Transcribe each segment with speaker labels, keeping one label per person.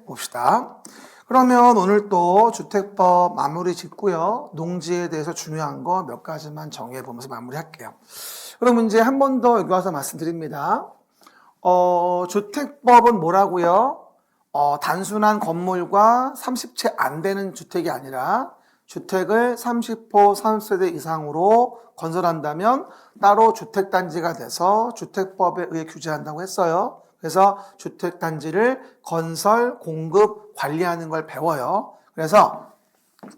Speaker 1: 봅시다. 그러면 오늘 또 주택법 마무리 짓고요. 농지에 대해서 중요한 거 몇 가지만 정해 보면서 마무리할게요. 그럼 이제 한 번 더 여기 와서 말씀드립니다. 주택법은 뭐라고요? 단순한 건물과 30채 안 되는 주택이 아니라 주택을 30호 30세대 이상으로 건설한다면 따로 주택단지가 돼서 주택법에 의해 규제한다고 했어요. 그래서 주택단지를 건설, 공급, 관리하는 걸 배워요. 그래서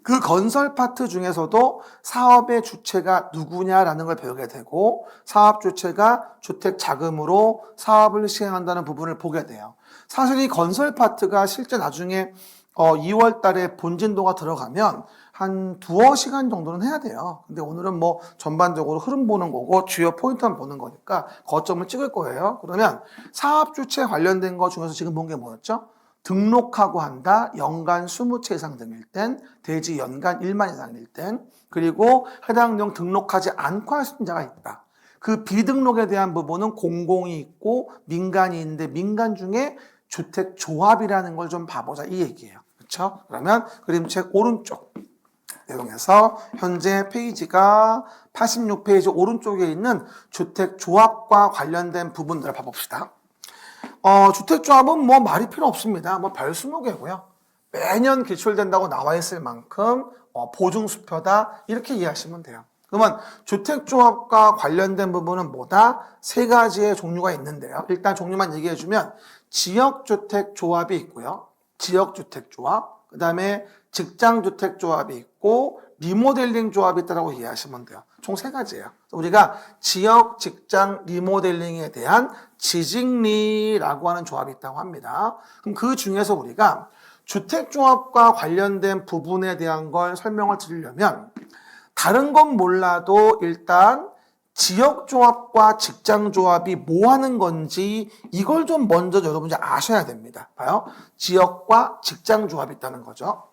Speaker 1: 그 건설 파트 중에서도 사업의 주체가 누구냐라는 걸 배우게 되고 사업 주체가 주택 자금으로 사업을 시행한다는 부분을 보게 돼요. 사실 이 건설 파트가 실제 나중에 2월 달에 본진도가 들어가면 한 두어 시간 정도는 해야 돼요. 근데 오늘은 뭐 전반적으로 흐름 보는 거고 주요 포인트만 보는 거니까 거점을 찍을 거예요. 그러면 사업 주체 관련된 거 중에서 지금 본 게 뭐였죠? 등록하고 한다. 연간 20채 이상 등일 땐, 대지 연간 1만 이상일 땐, 그리고 해당 내용 등록하지 않고 할 수 있는 자가 있다. 그 비등록에 대한 부분은 공공이 있고 민간이 있는데 민간 중에 주택조합이라는 걸 좀 봐보자 이 얘기예요. 그렇죠? 그러면 그림책 오른쪽 내용에서 현재 페이지가 86페이지 오른쪽에 있는 주택조합과 관련된 부분들을 봐봅시다. 주택조합은 뭐 말이 필요 없습니다. 뭐 별 20개고요. 매년 기출된다고 나와 있을 만큼 보증수표다 이렇게 이해하시면 돼요. 그러면 주택조합과 관련된 부분은 뭐다? 세 가지의 종류가 있는데요. 일단 종류만 얘기해주면 지역주택조합이 있고요. 지역주택조합, 그 다음에 직장주택조합이 있고 리모델링 조합이 있다고 이해하시면 돼요. 총 세 가지예요. 우리가 지역, 직장, 리모델링에 대한 지직리라고 하는 조합이 있다고 합니다. 그럼 그 중에서 우리가 주택조합과 관련된 부분에 대한 걸 설명을 드리려면 다른 건 몰라도 일단 지역조합과 직장조합이 뭐 하는 건지 이걸 좀 먼저 여러분이 아셔야 됩니다. 봐요. 지역과 직장조합이 있다는 거죠.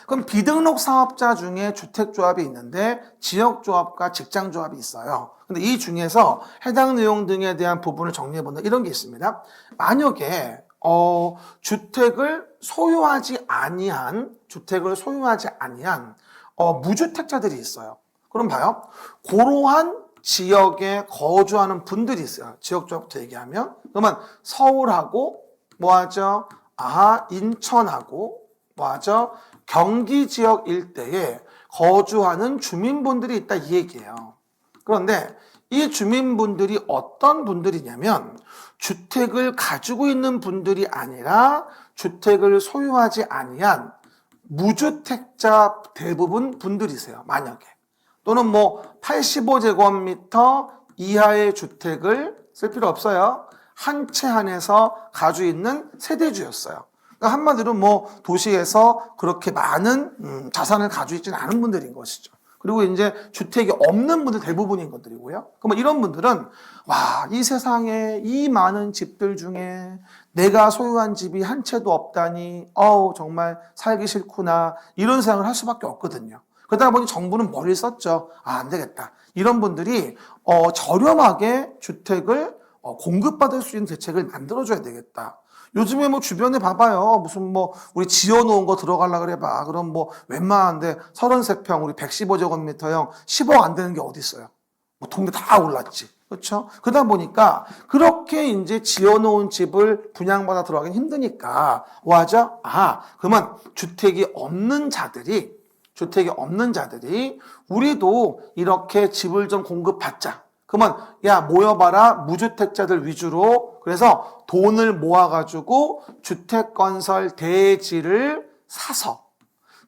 Speaker 1: 그럼 비등록 사업자 중에 주택조합이 있는데 지역조합과 직장조합이 있어요. 근데 이 중에서 해당 내용 등에 대한 부분을 정리해본다 이런 게 있습니다. 만약에 주택을 소유하지 아니한 무주택자들이 있어요. 그럼 봐요. 그러한 지역에 거주하는 분들이 있어요. 지역조합부터 얘기하면. 그러면 서울하고 뭐하죠? 인천하고 뭐하죠? 경기 지역 일대에 거주하는 주민분들이 있다 이 얘기예요. 그런데 이 주민분들이 어떤 분들이냐면 주택을 가지고 있는 분들이 아니라 주택을 소유하지 아니한 무주택자 대부분 분들이세요. 만약에. 또는 뭐 85제곱미터 이하의 주택을 쓸 필요 없어요. 한 채 안에서 가지고 있는 세대주였어요. 그러니까 한마디로 뭐 도시에서 그렇게 많은 자산을 가지고 있지는 않은 분들인 것이죠. 그리고 이제 주택이 없는 분들 대부분인 것들이고요. 그러면 이런 분들은 이 세상에 이 많은 집들 중에 내가 소유한 집이 한 채도 없다니 정말 살기 싫구나 이런 생각을 할 수밖에 없거든요. 그러다 보니 정부는 머리를 썼죠. 안 되겠다. 이런 분들이 저렴하게 주택을 공급받을 수 있는 대책을 만들어줘야 되겠다. 요즘에 뭐 주변에 봐봐요. 무슨 뭐 우리 지어놓은 거 들어가려 그래봐. 그럼 뭐 웬만한데 33평 우리 115제곱미터형 10억 안 되는 게 어디 있어요. 뭐 동네 다 올랐지. 그렇죠? 그러다 보니까 그렇게 이제 지어놓은 집을 분양받아 들어가긴 힘드니까 뭐하죠? 그러면 주택이 없는 자들이 우리도 이렇게 집을 좀 공급받자. 그러면 모여봐라 무주택자들 위주로 그래서 돈을 모아가지고 주택건설 대지를 사서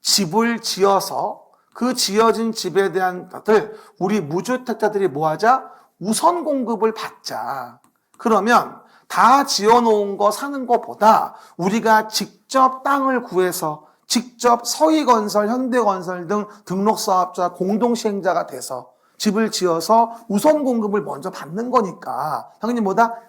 Speaker 1: 집을 지어서 그 지어진 집에 대한 것들 우리 무주택자들이 뭐하자? 우선 공급을 받자. 그러면 다 지어놓은 거 사는 것보다 우리가 직접 땅을 구해서 직접 서희건설, 현대건설 등 등록사업자 공동시행자가 돼서 집을 지어서 우선 공급을 먼저 받는 거니까 당연히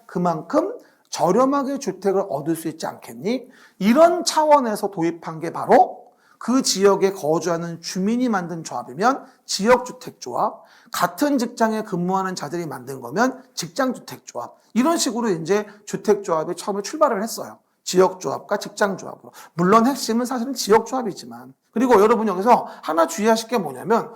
Speaker 1: 그만큼 저렴하게 주택을 얻을 수 있지 않겠니? 이런 차원에서 도입한 게 바로 그 지역에 거주하는 주민이 만든 조합이면 지역주택조합, 같은 직장에 근무하는 자들이 만든 거면 직장주택조합 이런 식으로 이제 주택조합이 처음에 출발을 했어요. 지역조합과 직장조합으로. 물론 핵심은 사실은 지역조합이지만. 그리고 여러분 여기서 하나 주의하실 게 뭐냐면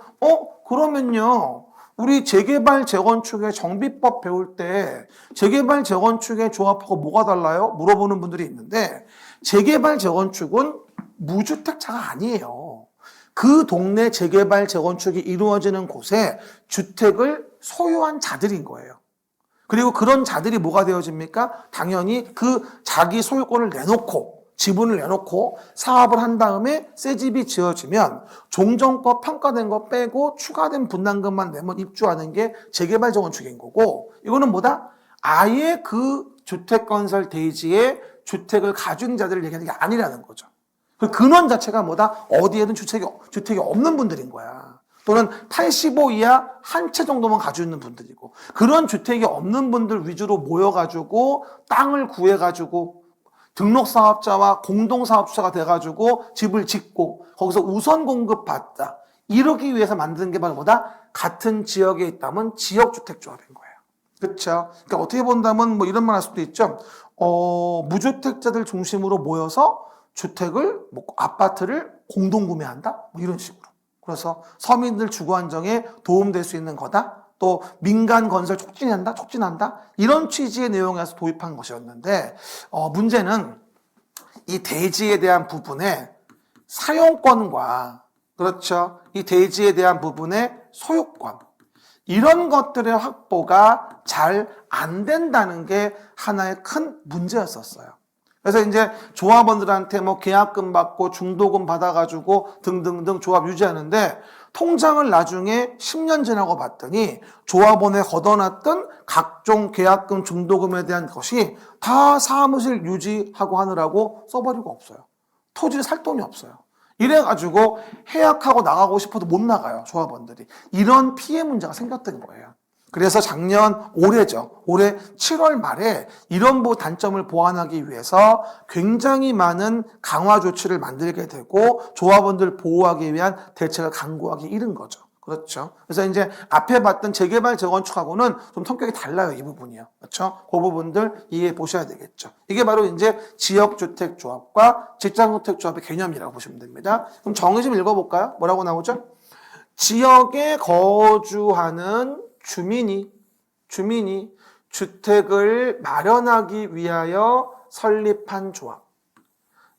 Speaker 1: 그러면요. 우리 재개발 재건축의 정비법 배울 때 재개발 재건축의 조합하고 뭐가 달라요? 물어보는 분들이 있는데 재개발 재건축은 무주택자가 아니에요. 그 동네 재개발 재건축이 이루어지는 곳에 주택을 소유한 자들인 거예요. 그리고 그런 자들이 뭐가 되어집니까? 당연히 그 자기 소유권을 내놓고 지분을 내놓고 사업을 한 다음에 새 집이 지어지면 종전법 평가된 거 빼고 추가된 분담금만 내면 입주하는 게 재개발 재건축인 거고, 이거는 뭐다? 아예 그 주택건설 대지에 주택을 가진 자들을 얘기하는 게 아니라는 거죠. 그 근원 자체가 뭐다? 어디에든 주택이 없는 분들인 거야. 또는 85 이하 한 채 정도만 가지고 있는 분들이고, 그런 주택이 없는 분들 위주로 모여가지고 땅을 구해가지고 등록사업자와 공동사업자가 돼가지고 집을 짓고 거기서 우선 공급받자, 이러기 위해서 만드는 게 바로 뭐다? 같은 지역에 있다면 지역주택조합인 거예요. 그렇죠? 그러니까 어떻게 본다면 뭐 이런 말 할 수도 있죠. 무주택자들 중심으로 모여서 주택을 아파트를 공동구매한다? 뭐 이런 식으로. 그래서 서민들 주거 안정에 도움될 수 있는 거다. 또 민간 건설 촉진한다. 이런 취지의 내용에서 도입한 것이었는데 문제는 이 대지에 대한 부분의 사용권과, 그렇죠, 이 대지에 대한 부분의 소유권, 이런 것들의 확보가 잘 안 된다는 게 하나의 큰 문제였었어요. 그래서 이제 조합원들한테 뭐 계약금 받고 중도금 받아가지고 등등등 조합 유지하는데, 통장을 나중에 10년 지나고 봤더니 조합원에 걷어놨던 각종 계약금 중도금에 대한 것이 다 사무실 유지하고 하느라고 써버리고 없어요. 토지를 살 돈이 없어요. 이래가지고 해약하고 나가고 싶어도 못 나가요, 조합원들이. 이런 피해 문제가 생겼던 거예요. 그래서 올해 7월 말에 이런 단점을 보완하기 위해서 굉장히 많은 강화 조치를 만들게 되고 조합원들 보호하기 위한 대책을 강구하기 이른 거죠. 그렇죠. 그래서 이제 앞에 봤던 재개발 재건축하고는 좀 성격이 달라요, 이 부분이요. 그렇죠. 그 부분들 이해해 보셔야 되겠죠. 이게 바로 이제 지역주택조합과 직장주택조합의 개념이라고 보시면 됩니다. 그럼 정의 좀 읽어볼까요? 뭐라고 나오죠? 지역에 거주하는 주민이 주택을 마련하기 위하여 설립한 조합.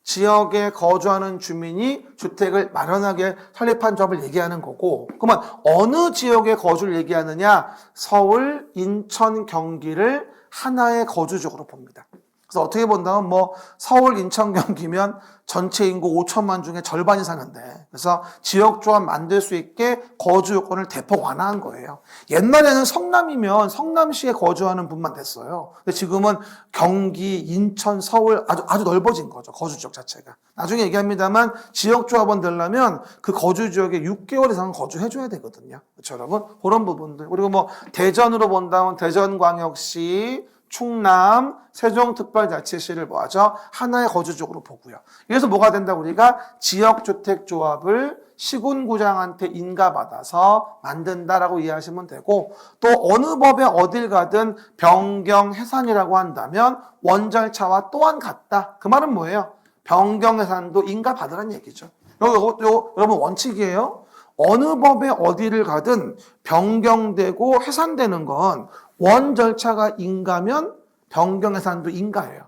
Speaker 1: 지역에 거주하는 주민이 주택을 마련하기 위해 설립한 조합을 얘기하는 거고, 그러면 어느 지역에 거주를 얘기하느냐? 서울, 인천, 경기를 하나의 거주지역으로 봅니다. 그래서 어떻게 본다면 서울, 인천, 경기면 전체 인구 5천만 중에 절반이 사는데, 그래서 지역조합 만들 수 있게 거주 요건을 대폭 완화한 거예요. 옛날에는 성남이면 성남시에 거주하는 분만 됐어요. 근데 지금은 경기, 인천, 서울 아주 넓어진 거죠, 거주 지역 자체가. 나중에 얘기합니다만 지역조합원 되려면 그 거주 지역에 6개월 이상은 거주해줘야 되거든요. 그렇죠, 여러분? 그런 부분들. 그리고 대전으로 본다면 대전광역시, 충남, 세종특별자치시를 뭐하죠? 하나의 거주지역으로 보고요. 그래서 뭐가 된다? 우리가 지역주택조합을 시군구장한테 인가받아서 만든다라고 이해하시면 되고, 또 어느 법에 어딜 가든 변경 해산이라고 한다면 원절차와 또한 같다. 그 말은 뭐예요? 변경 해산도 인가받으라는 얘기죠. 여러분 원칙이에요. 어느 법에 어디를 가든 변경되고 해산되는 건 원 절차가 인가면 변경 해산도 인가예요.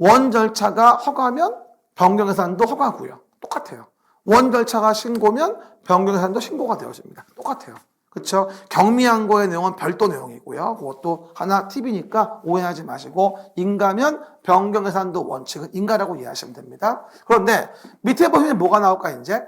Speaker 1: 원 절차가 허가면 변경 해산도 허가고요. 똑같아요. 원 절차가 신고면 변경 해산도 신고가 되어집니다. 똑같아요. 그렇죠? 경미항고의 내용은 별도 내용이고요. 그것도 하나 팁이니까 오해하지 마시고, 인가면 변경 해산도 원칙은 인가라고 이해하시면 됩니다. 그런데 밑에 보시면 뭐가 나올까? 이제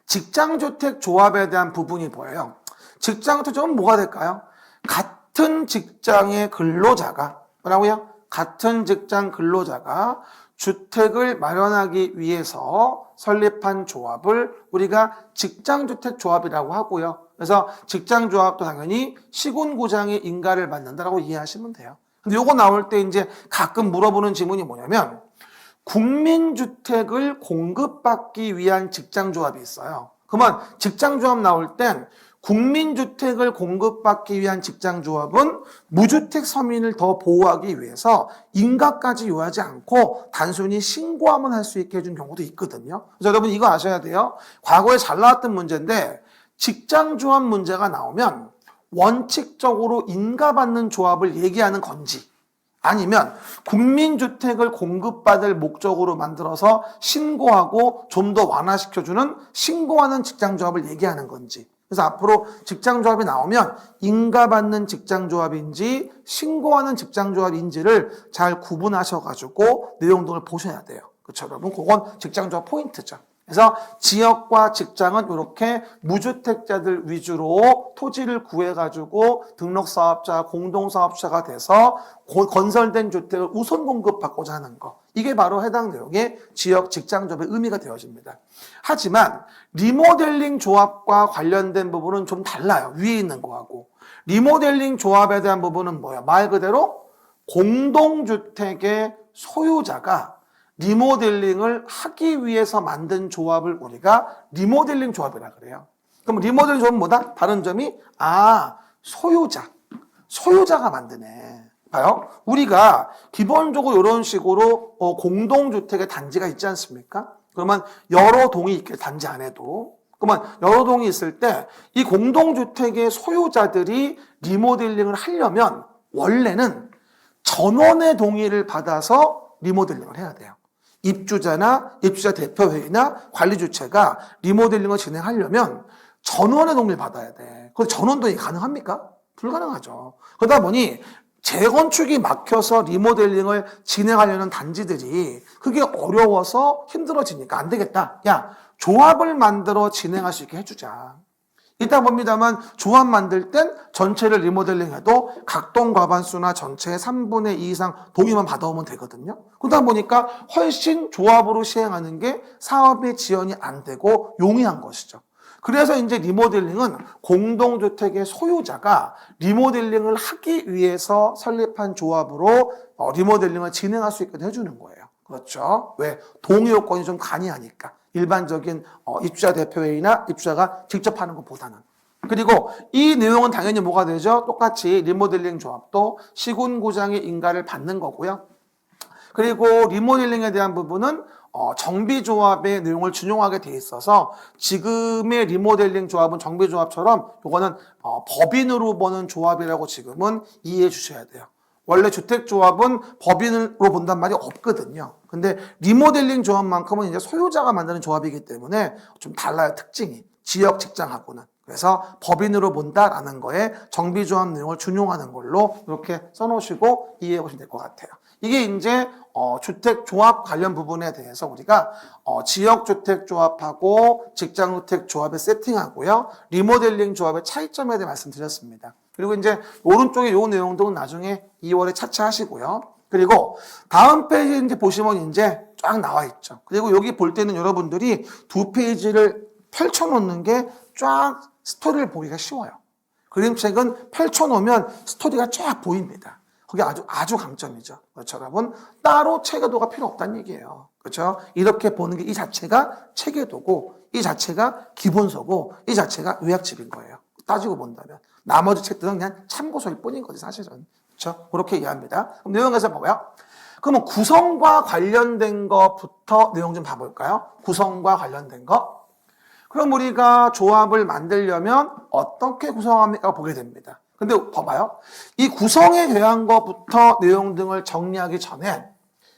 Speaker 1: 직장주택 조합에 대한 부분이 보여요. 직장주택 조합은 뭐가 될까요? 같은 직장의 근로자가, 뭐라고요? 같은 직장 근로자가 주택을 마련하기 위해서 설립한 조합을 우리가 직장주택 조합이라고 하고요. 그래서 직장조합도 당연히 시군구장의 인가를 받는다라고 이해하시면 돼요. 근데 요거 나올 때 이제 가끔 물어보는 질문이 뭐냐면, 국민주택을 공급받기 위한 직장조합이 있어요. 그러면 직장조합 나올 땐 국민주택을 공급받기 위한 직장조합은 무주택 서민을 더 보호하기 위해서 인가까지 요하지 않고 단순히 신고하면 할 수 있게 해준 경우도 있거든요. 그래서 여러분 이거 아셔야 돼요. 과거에 잘 나왔던 문제인데 직장조합 문제가 나오면 원칙적으로 인가받는 조합을 얘기하는 건지 아니면 국민주택을 공급받을 목적으로 만들어서 신고하고 좀 더 완화시켜주는 신고하는 직장조합을 얘기하는 건지. 그래서 앞으로 직장조합이 나오면 인가받는 직장조합인지 신고하는 직장조합인지를 잘 구분하셔가지고 내용 등을 보셔야 돼요. 그렇죠, 여러분? 그건 직장조합 포인트죠. 그래서 지역과 직장은 이렇게 무주택자들 위주로 토지를 구해가지고 등록사업자, 공동사업자가 돼서 건설된 주택을 우선 공급받고자 하는 거. 이게 바로 해당 내용의 지역 직장조합의 의미가 되어집니다. 하지만 리모델링 조합과 관련된 부분은 좀 달라요. 위에 있는 거하고. 리모델링 조합에 대한 부분은 뭐야? 말 그대로 공동주택의 소유자가 리모델링을 하기 위해서 만든 조합을 우리가 리모델링 조합이라 그래요. 그럼 리모델링 조합은 뭐다? 다른 점이 소유자가 만드네. 봐요. 우리가 기본적으로 이런 식으로 공동주택의 단지가 있지 않습니까? 그러면 여러 동이 있게 단지 안에도. 그러면 여러 동이 있을 때 이 공동주택의 소유자들이 리모델링을 하려면 원래는 전원의 동의를 받아서 리모델링을 해야 돼요. 입주자나 입주자 대표회의나 관리주체가 리모델링을 진행하려면 전원의 동의를 받아야 돼. 그럼 전원 동의 가능합니까? 불가능하죠. 그러다 보니 재건축이 막혀서 리모델링을 진행하려는 단지들이 그게 어려워서 힘들어지니까 안 되겠다. 야, 조합을 만들어 진행할 수 있게 해주자. 이따 봅니다만 조합 만들 땐 전체를 리모델링해도 각동 과반수나 전체의 3분의 2 이상 동의만 받아오면 되거든요. 그러다 보니까 훨씬 조합으로 시행하는 게 사업의 지연이 안 되고 용이한 것이죠. 그래서 이제 리모델링은 공동주택의 소유자가 리모델링을 하기 위해서 설립한 조합으로 리모델링을 진행할 수 있게 해주는 거예요. 그렇죠? 왜? 동의 요건이 좀 간이하니까. 일반적인 입주자 대표회의나 입주자가 직접 하는 것보다는. 그리고 이 내용은 당연히 뭐가 되죠? 똑같이 리모델링 조합도 시군구장의 인가를 받는 거고요. 그리고 리모델링에 대한 부분은 정비조합의 내용을 준용하게 돼 있어서 지금의 리모델링 조합은 정비조합처럼 이거는 법인으로 보는 조합이라고 지금은 이해해 주셔야 돼요. 원래 주택조합은 법인으로 본단 말이 없거든요. 근데 리모델링 조합만큼은 이제 소유자가 만드는 조합이기 때문에 좀 달라요, 특징이. 지역 직장하고는. 그래서 법인으로 본다라는 거에 정비조합 내용을 준용하는 걸로 이렇게 써놓으시고 이해해 보시면 될 것 같아요. 이게 이제 주택조합 관련 부분에 대해서 우리가 지역주택조합하고 직장주택조합의 세팅하고요. 리모델링 조합의 차이점에 대해 말씀드렸습니다. 그리고 이제 오른쪽에 이 내용들은 나중에 2월에 차차 하시고요. 그리고 다음 페이지 이제 보시면 이제 쫙 나와 있죠. 그리고 여기 볼 때는 여러분들이 두 페이지를 펼쳐놓는 게 쫙 스토리를 보기가 쉬워요. 그림책은 펼쳐놓으면 스토리가 쫙 보입니다. 그게 아주 강점이죠. 그렇죠, 여러분? 따로 체계도가 필요 없다는 얘기예요. 그렇죠? 이렇게 보는 게 이 자체가 체계도고, 이 자체가 기본서고, 이 자체가 요약집인 거예요. 따지고 본다면. 나머지 책들은 그냥 참고서일 뿐인 거지, 사실은. 그렇죠? 그렇게 이해합니다. 그럼 내용에서 뭐고요? 그러면 구성과 관련된 것부터 내용 좀 봐볼까요? 구성과 관련된 거. 그럼 우리가 조합을 만들려면 어떻게 구성합니까? 보게 됩니다. 근데 봐봐요. 이 구성에 대한 것부터 내용 등을 정리하기 전에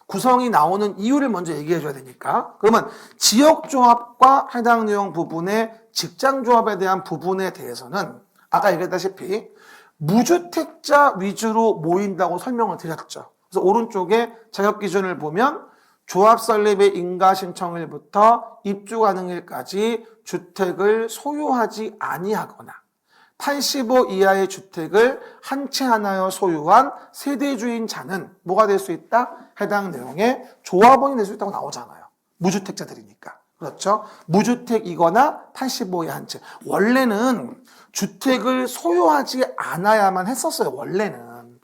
Speaker 1: 구성이 나오는 이유를 먼저 얘기해 줘야 되니까. 그러면 지역조합과 해당 내용 부분의 직장조합에 대한 부분에 대해서는 아까 얘기했다시피 무주택자 위주로 모인다고 설명을 드렸죠. 그래서 오른쪽에 자격기준을 보면 조합 설립의 인가 신청일부터 입주 가능일까지 주택을 소유하지 아니하거나 85 이하의 주택을 한 채 하나여 소유한 세대주인 자는 뭐가 될 수 있다? 해당 내용의 조합원이 될 수 있다고 나오잖아요. 무주택자들이니까. 그렇죠? 무주택이거나 85 이하 한 채. 원래는 주택을 소유하지 않아야만 했었어요. 원래는.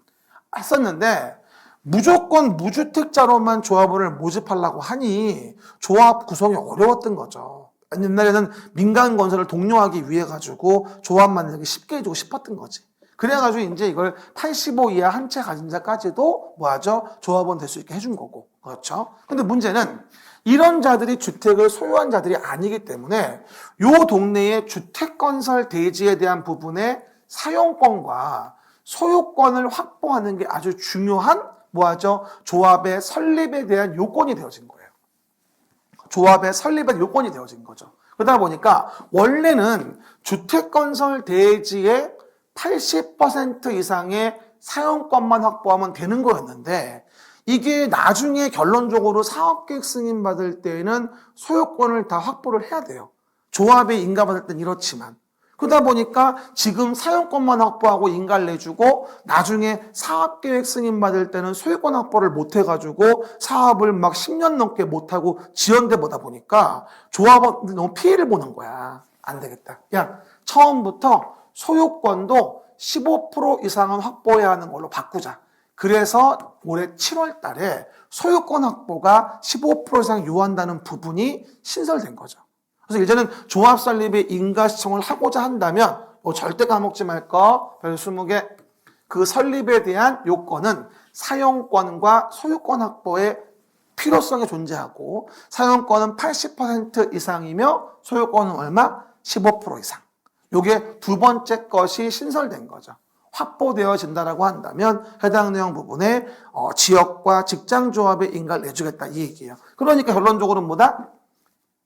Speaker 1: 했었는데 무조건 무주택자로만 조합원을 모집하려고 하니 조합 구성이 어려웠던 거죠. 옛날에는 민간 건설을 독려하기 위해 가지고 조합 만들기 쉽게 해주고 싶었던 거지. 그래가지고 이제 이걸 85 이하 한 채 가진 자까지도 뭐하죠? 조합원 될 수 있게 해준 거고. 그렇죠? 근데 문제는 이런 자들이 주택을 소유한 자들이 아니기 때문에 요 동네의 주택건설 대지에 대한 부분의 사용권과 소유권을 확보하는 게 아주 중요한 뭐하죠? 조합의 설립에 대한 요건이 되어진 거예요. 조합의 설립의 요건이 되어진 거죠. 그러다 보니까 원래는 주택건설 대지의 80% 이상의 사용권만 확보하면 되는 거였는데 이게 나중에 결론적으로 사업계획 승인받을 때에는 소유권을 다 확보를 해야 돼요. 조합에 인가받을 땐 이렇지만. 그러다 보니까 지금 사용권만 확보하고 인가를 내주고 나중에 사업계획 승인받을 때는 소유권 확보를 못 해가지고 사업을 막 10년 넘게 못하고 지연돼 보다 보니까 조합원들이 너무 피해를 보는 거야. 안 되겠다. 야, 처음부터 소유권도 15% 이상은 확보해야 하는 걸로 바꾸자. 그래서 올해 7월 달에 소유권 확보가 15% 이상 요한다는 부분이 신설된 거죠. 그래서 이제는 조합 설립에 인가 시청을 하고자 한다면 절대 까먹지 말 거 별 20개 그 설립에 대한 요건은 사용권과 소유권 확보의 필요성이 존재하고 사용권은 80% 이상이며 소유권은 얼마? 15% 이상. 요게 두 번째 것이 신설된 거죠. 확보되어진다라고 한다면 해당 내용 부분에 지역과 직장조합의 인가를 내주겠다 이 얘기예요. 그러니까 결론적으로는 뭐다?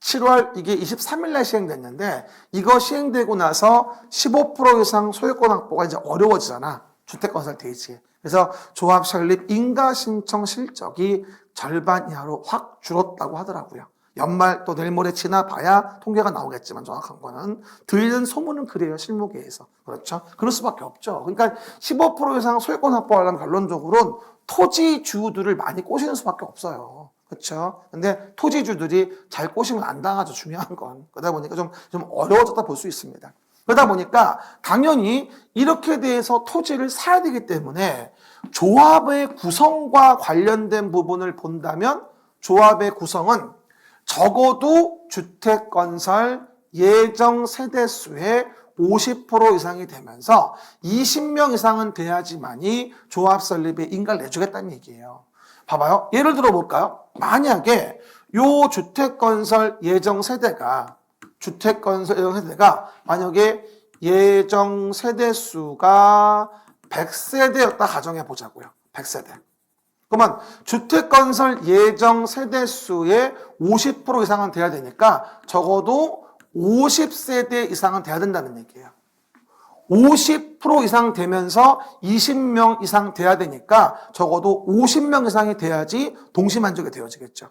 Speaker 1: 7월 이게 23일 날 시행됐는데 이거 시행되고 나서 15% 이상 소유권 확보가 이제 어려워지잖아. 주택건설 대지에. 그래서 조합 설립 인가 신청 실적이 절반 이하로 확 줄었다고 하더라고요. 연말 또 내일 모레 지나봐야 통계가 나오겠지만 정확한 거는 들리는 소문은 그래요. 실무계에서. 그렇죠? 그럴 수밖에 없죠. 그러니까 15% 이상 소유권 확보하려면 결론적으로는 토지주들을 많이 꼬시는 수밖에 없어요. 그렇죠? 근데 토지주들이 잘 꼬시면 안 당하죠. 중요한 건. 그러다 보니까 좀 어려워졌다 볼 수 있습니다. 그러다 보니까 당연히 이렇게 돼서 토지를 사야 되기 때문에 조합의 구성과 관련된 부분을 본다면 조합의 구성은 적어도 주택건설 예정 세대수의 50% 이상이 되면서 20명 이상은 돼야지만이 조합 설립에 인가를 내주겠다는 얘기예요. 봐봐요. 예를 들어 볼까요? 만약에 요 주택건설 예정 세대가 만약에 예정 세대수가 100세대였다 가정해 보자고요. 100세대. 그러면 주택건설 예정 세대수의 50% 이상은 돼야 되니까 적어도 50세대 이상은 돼야 된다는 얘기예요. 50% 이상 되면서 20명 이상 돼야 되니까 적어도 50명 이상이 돼야지 동시만족이 되어지겠죠.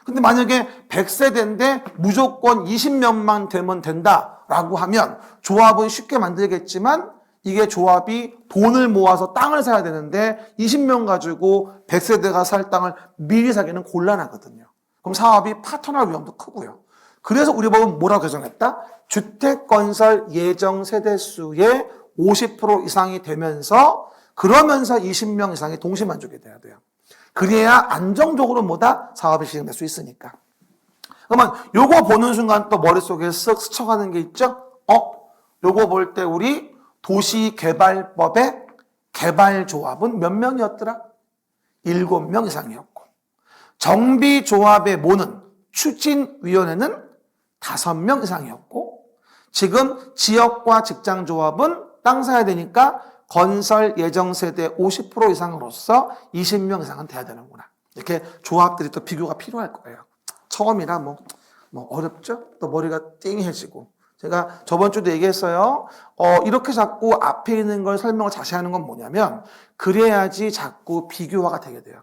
Speaker 1: 근데 만약에 100세대인데 무조건 20명만 되면 된다라고 하면 조합은 쉽게 만들겠지만 이게 조합이 돈을 모아서 땅을 사야 되는데 20명 가지고 100세대가 살 땅을 미리 사기는 곤란하거든요. 그럼 사업이 파토날 위험도 크고요. 그래서 우리 법은 뭐라고 개정했다? 주택건설 예정 세대수의 50% 이상이 되면서 그러면서 20명 이상이 동시만족이 돼야 돼요. 그래야 안정적으로 뭐다? 사업이 진행될 수 있으니까. 그러면 요거 보는 순간 또 머릿속에 쓱 스쳐가는 게 있죠? 요거 볼 때 우리 도시개발법의 개발조합은 몇 명이었더라? 7명 이상이었고 정비조합의 모는 추진위원회는 5명 이상이었고 지금 지역과 직장조합은 땅 사야 되니까 건설 예정세대 50% 이상으로서 20명 이상은 돼야 되는구나. 이렇게 조합들이 또 비교가 필요할 거예요. 처음이라 뭐 어렵죠? 또 머리가 띵해지고. 제가 저번 주도 얘기했어요. 이렇게 자꾸 앞에 있는 걸 설명을 자세히 하는 건 뭐냐면 그래야지 자꾸 비교화가 되게 돼요.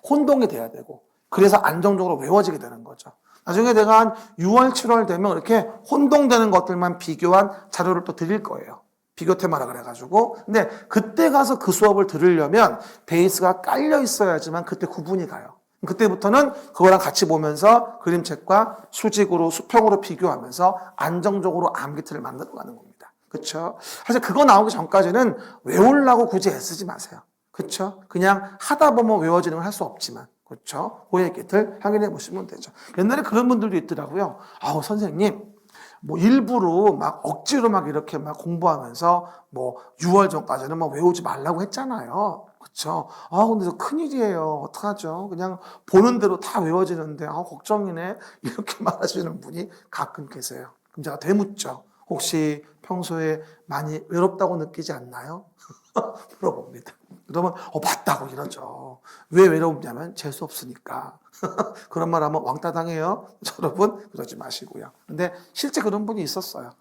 Speaker 1: 혼동이 돼야 되고 그래서 안정적으로 외워지게 되는 거죠. 나중에 내가 한 6월, 7월 되면 이렇게 혼동되는 것들만 비교한 자료를 또 드릴 거예요. 비교 테마라 그래가지고. 근데 그때 가서 그 수업을 들으려면 베이스가 깔려 있어야지만 그때 구분이 가요. 그때부터는 그거랑 같이 보면서 그림책과 수직으로, 수평으로 비교하면서 안정적으로 암기틀을 만들어가는 겁니다. 그렇죠? 사실 그거 나오기 전까지는 외우려고 굳이 애쓰지 마세요. 그렇죠? 그냥 하다 보면 외워지는 걸 할 수 없지만. 그렇죠? 그 얘기들 확인해 보시면 되죠. 옛날에 그런 분들도 있더라고요. 아우, 선생님, 뭐 일부러 막 억지로 막 이렇게 막 공부하면서 뭐 6월 전까지는 뭐 외우지 말라고 했잖아요. 그렇죠? 아, 근데 저 큰일이에요. 어떡하죠? 그냥 보는 대로 다 외워지는데 아, 걱정이네. 이렇게 말하시는 분이 가끔 계세요. 그럼 제가 되묻죠. 혹시 평소에 많이 외롭다고 느끼지 않나요? 물어봅니다. 그러면 맞다고 이러죠. 왜 외롭냐면 재수 없으니까. 그런 말 하면 왕따 당해요. 여러분 그러지 마시고요. 근데 실제 그런 분이 있었어요.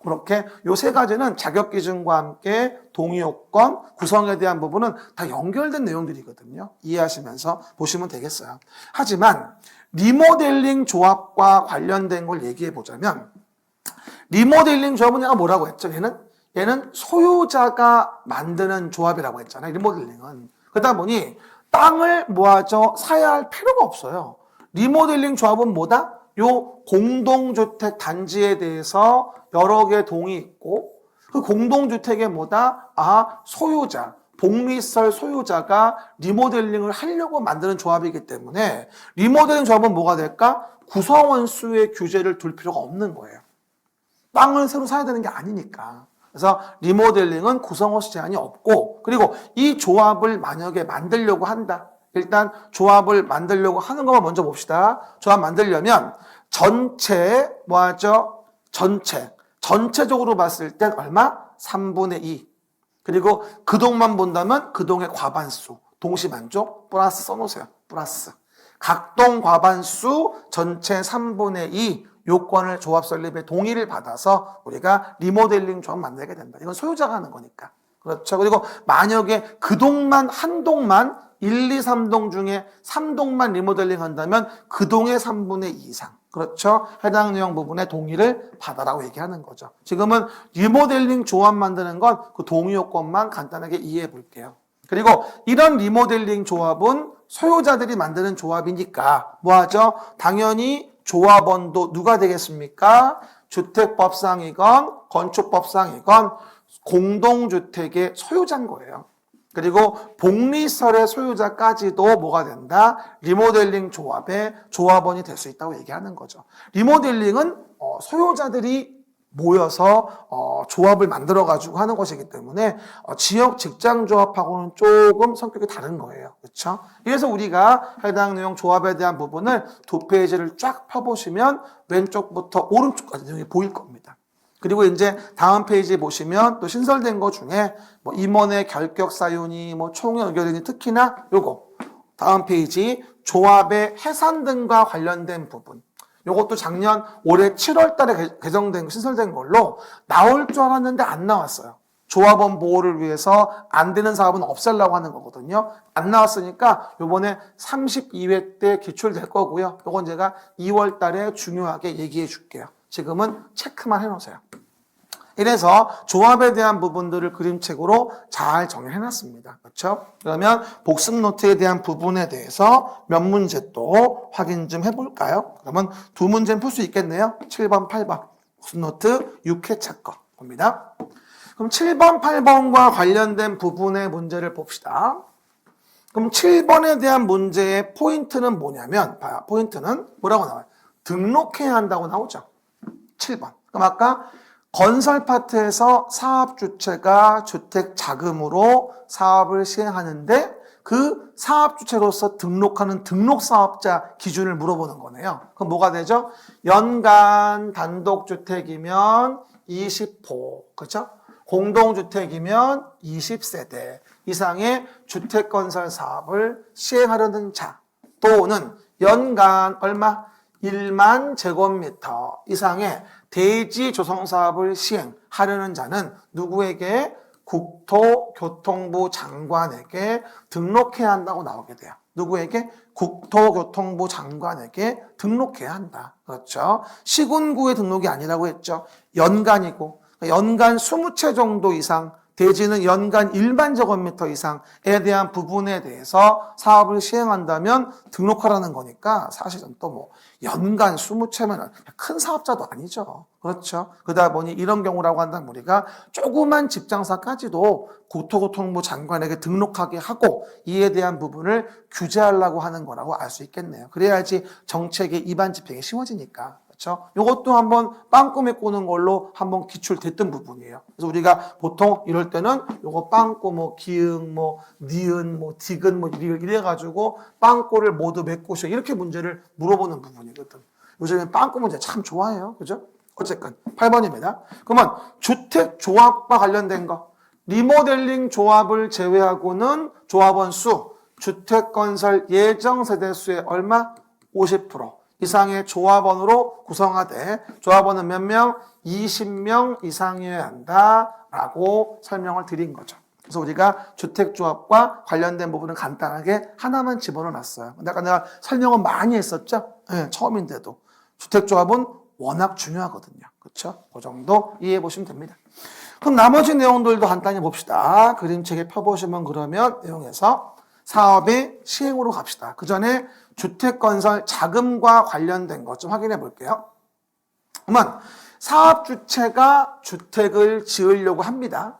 Speaker 1: 그렇게 요 세 가지는 자격 기준과 함께 동의 요건, 구성에 대한 부분은 다 연결된 내용들이거든요. 이해하시면서 보시면 되겠어요. 하지만 리모델링 조합과 관련된 걸 얘기해 보자면 리모델링 조합은 내가 뭐라고 했죠? 얘는 소유자가 만드는 조합이라고 했잖아요. 리모델링은. 그러다 보니 땅을 뭐하죠? 사야 할 필요가 없어요. 리모델링 조합은 뭐다? 요 공동주택 단지에 대해서 여러 개 동이 있고 그 공동주택에 뭐다? 소유자, 복리설 소유자가 리모델링을 하려고 만드는 조합이기 때문에 리모델링 조합은 뭐가 될까? 구성원 수의 규제를 둘 필요가 없는 거예요. 땅을 새로 사야 되는 게 아니니까. 그래서 리모델링은 구성원 수 제한이 없고 그리고 이 조합을 만약에 만들려고 한다. 일단 조합을 만들려고 하는 것만 먼저 봅시다. 조합 만들려면 전체 뭐하죠? 전체적으로 봤을 땐 얼마? 3분의 2. 그리고 그 동만 본다면 그 동의 과반수. 동시만족 플러스 써놓으세요. 플러스. 각동 과반수 전체 3분의 2 요건을 조합 설립의 동의를 받아서 우리가 리모델링 조합 만들게 된다. 이건 소유자가 하는 거니까. 그렇죠. 그리고 만약에 그 동만, 한 동만 1, 2, 3동 중에 3동만 리모델링 한다면 그 동의 3분의 2 이상. 그렇죠. 해당 내용 부분에 동의를 받아라고 얘기하는 거죠. 지금은 리모델링 조합 만드는 건 그 동의 요건만 간단하게 이해해 볼게요. 그리고 이런 리모델링 조합은 소유자들이 만드는 조합이니까 뭐하죠? 당연히 조합원도 누가 되겠습니까? 주택법상이건 건축법상이건 공동주택의 소유자인 거예요. 그리고 복리설의 소유자까지도 뭐가 된다? 리모델링 조합의 조합원이 될 수 있다고 얘기하는 거죠. 리모델링은 소유자들이 모여서 조합을 만들어가지고 하는 것이기 때문에 지역 직장조합하고는 조금 성격이 다른 거예요. 그렇죠? 그래서 우리가 해당 내용 조합에 대한 부분을 두 페이지를 쫙 펴보시면 왼쪽부터 오른쪽까지 내용이 보일 겁니다. 그리고 이제 다음 페이지 보시면 또 신설된 것 중에 뭐 임원의 결격 사유니 뭐 총회 의결이니 특히나 요거 다음 페이지 조합의 해산 등과 관련된 부분. 요것도 작년 올해 7월 달에 개정된 신설된 걸로 나올 줄 알았는데 안 나왔어요. 조합원 보호를 위해서 안 되는 사업은 없애려고 하는 거거든요. 안 나왔으니까 요번에 32회 때 기출될 거고요. 요건 제가 2월 달에 중요하게 얘기해 줄게요. 지금은 체크만 해놓으세요. 이래서 조합에 대한 부분들을 그림책으로 잘 정리해놨습니다. 그렇죠? 그러면 복습 노트에 대한 부분에 대해서 몇 문제 또 확인 좀 해볼까요? 그러면 두 문제는 풀 수 있겠네요. 7번, 8번. 복습 노트 6회차 거 봅니다. 그럼 7번, 8번과 관련된 부분의 문제를 봅시다. 그럼 7번에 대한 문제의 포인트는 뭐냐면, 봐요. 포인트는 뭐라고 나와요? 등록해야 한다고 나오죠. 7번. 그럼 아까 건설 파트에서 사업 주체가 주택 자금으로 사업을 시행하는데 그 사업 주체로서 등록하는 등록 사업자 기준을 물어보는 거네요. 그럼 뭐가 되죠? 연간 단독 주택이면 20호, 그렇죠? 공동주택이면 20세대 이상의 주택 건설 사업을 시행하려는 자 또는 연간 얼마? 1만 제곱미터 이상의 대지 조성 사업을 시행하려는 자는 누구에게? 국토교통부 장관에게 등록해야 한다고 나오게 돼요. 누구에게? 국토교통부 장관에게 등록해야 한다. 그렇죠? 시군구의 등록이 아니라고 했죠. 연간이고 연간 20채 정도 이상 대지는 연간 1만 제곱미터 이상에 대한 부분에 대해서 사업을 시행한다면 등록하라는 거니까 사실은 또 뭐 연간 20채면 큰 사업자도 아니죠. 그렇죠. 그러다 보니 이런 경우라고 한다면 우리가 조그만 집장사까지도 국토교통부 장관에게 등록하게 하고 이에 대한 부분을 규제하려고 하는 거라고 알 수 있겠네요. 그래야지 정책의 입안 집행이 쉬워지니까. 그렇죠? 이것도 한번 빵꾸에 꼬는 걸로 한번 기출됐던 부분이에요. 그래서 우리가 보통 이럴 때는 요거 빵꾸 뭐 기응 뭐 니은 뭐 디귿 뭐 이래 가지고 빵꾸를 모두 메꾸시오 이렇게 문제를 물어보는 부분이거든. 요즘에 빵꾸 문제 참 좋아해요. 그죠? 어쨌건 8번입니다. 그러면 주택 조합과 관련된 거 리모델링 조합을 제외하고는 조합원 수 주택 건설 예정 세대 수의 얼마? 50% 이상의 조합원으로 구성하되 조합원은 몇 명? 20명 이상이어야 한다라고 설명을 드린 거죠. 그래서 우리가 주택조합과 관련된 부분은 간단하게 하나만 집어넣어놨어요. 아까 내가 설명을 많이 했었죠? 네, 처음인데도. 주택조합은 워낙 중요하거든요. 그렇죠? 그 정도 이해해 보시면 됩니다. 그럼 나머지 내용들도 간단히 봅시다. 그림책에 펴보시면 그러면 내용에서 사업의 시행으로 갑시다. 그 전에 주택건설 자금과 관련된 것 좀 확인해 볼게요. 그러면 사업주체가 주택을 지으려고 합니다.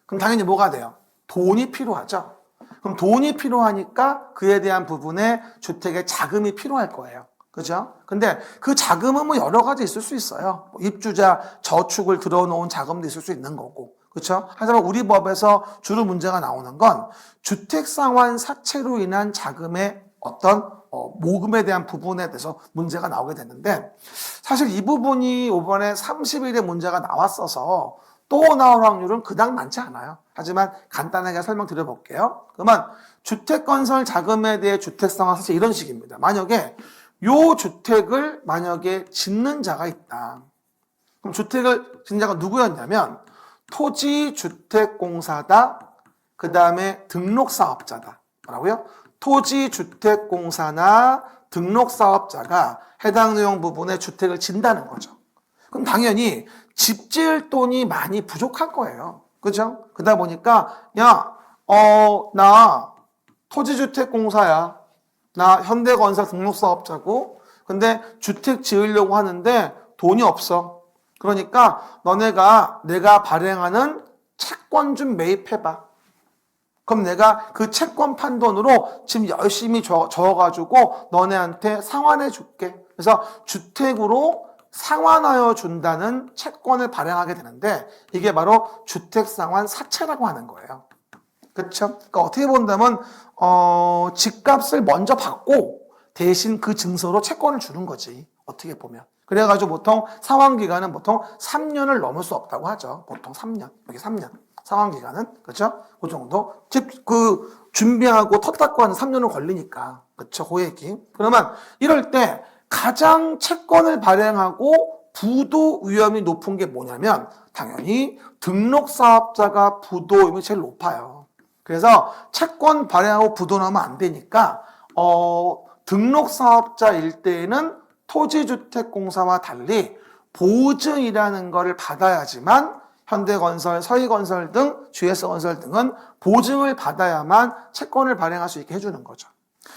Speaker 1: 그럼 당연히 뭐가 돼요? 돈이 필요하죠. 그럼 돈이 필요하니까 그에 대한 부분에 주택의 자금이 필요할 거예요. 그죠? 근데 그 자금은 뭐 여러 가지 있을 수 있어요. 입주자 저축을 들어놓은 자금도 있을 수 있는 거고. 그렇죠? 하지만 우리 법에서 주로 문제가 나오는 건 주택상환 사채로 인한 자금의 어떤 모금에 대한 부분에 대해서 문제가 나오게 됐는데 사실 이 부분이 이번에 30일에 문제가 나왔어서 또 나올 확률은 그닥 많지 않아요. 하지만 간단하게 설명드려 볼게요. 그러면 주택건설 자금에 대해 주택상환 사채 이런 식입니다. 만약에 요 주택을 만약에 짓는 자가 있다. 그럼 주택을 짓는 자가 누구였냐면 토지주택공사다. 그 다음에 등록사업자다. 뭐라고요? 토지주택공사나 등록사업자가 해당 내용 부분에 주택을 짓는다는 거죠. 그럼 당연히 집 지을 돈이 많이 부족할 거예요. 그죠? 그러다 보니까 나 토지주택공사야. 나 현대건설 등록사업자고 근데 주택 지으려고 하는데 돈이 없어. 그러니까 너네가 내가 발행하는 채권 좀 매입해봐. 그럼 내가 그 채권 판돈으로 지금 열심히 저어가지고 너네한테 상환해 줄게. 그래서 주택으로 상환하여 준다는 채권을 발행하게 되는데 이게 바로 주택상환 사채라고 하는 거예요. 그렇죠? 그러니까 어떻게 본다면 집값을 먼저 받고 대신 그 증서로 채권을 주는 거지. 어떻게 보면. 그래가지고 보통 상환기간은 보통 3년을 넘을 수 없다고 하죠. 보통 3년. 여기 3년. 상환기간은. 그렇죠? 그 정도. 준비하고 터 닦고 하는 3년은 걸리니까. 그렇죠? 그 얘기. 그러면 이럴 때 가장 채권을 발행하고 부도 위험이 높은 게 뭐냐면 당연히 등록사업자가 부도 위험이 제일 높아요. 그래서 채권 발행하고 부도 나오면 안 되니까 등록사업자일 때에는 토지주택공사와 달리 보증이라는 거를 받아야지만 현대건설, 서희건설 등 GS건설 등은 보증을 받아야만 채권을 발행할 수 있게 해주는 거죠.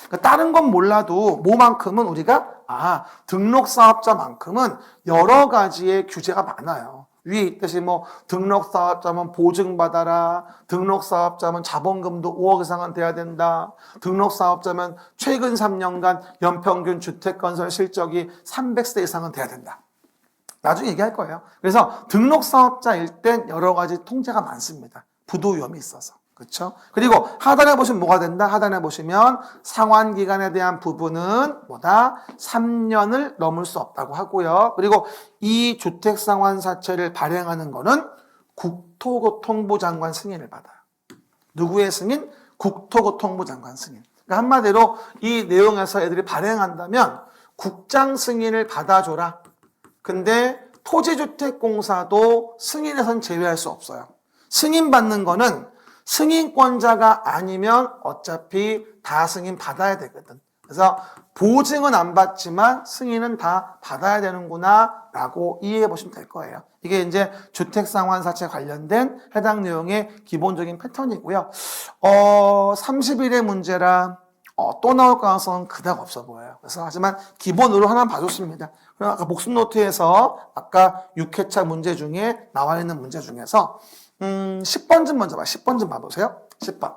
Speaker 1: 그러니까 다른 건 몰라도 뭐만큼은 우리가 등록사업자만큼은 여러 가지의 규제가 많아요. 위에 있듯이 뭐 등록사업자면 보증받아라, 등록사업자면 자본금도 5억 이상은 돼야 된다, 등록사업자면 최근 3년간 연평균 주택건설 실적이 300세 이상은 돼야 된다. 나중에 얘기할 거예요. 그래서 등록사업자일 땐 여러 가지 통제가 많습니다. 부도 위험이 있어서. 그렇죠? 그리고 하단에 보시면 뭐가 된다? 하단에 보시면 상환기간에 대한 부분은 3년을 넘을 수 없다고 하고요. 그리고 이 주택상환사채를 발행하는 거는 국토교통부 장관 승인을 받아요. 누구의 승인? 국토교통부 장관 승인. 그러니까 한마디로 이 내용에서 애들이 발행한다면 국장 승인을 받아줘라. 근데 토지주택공사도 승인에선 제외할 수 없어요. 승인받는 거는 승인권자가 아니면 어차피 다 승인 받아야 되거든. 그래서 보증은 안 받지만 승인은 다 받아야 되는구나 라고 이해해 보시면 될 거예요. 이게 이제 주택상환사채 관련된 해당 내용의 기본적인 패턴이고요. 30일의 문제라 또 나올 가능성은 그닥 없어 보여요. 그래서 하지만 기본으로 하나 봐줬습니다. 그럼 아까 복습 노트에서 아까 6회차 문제 중에 나와 있는 문제 중에서 10번 좀 먼저 10번 좀 봐보세요. 10번.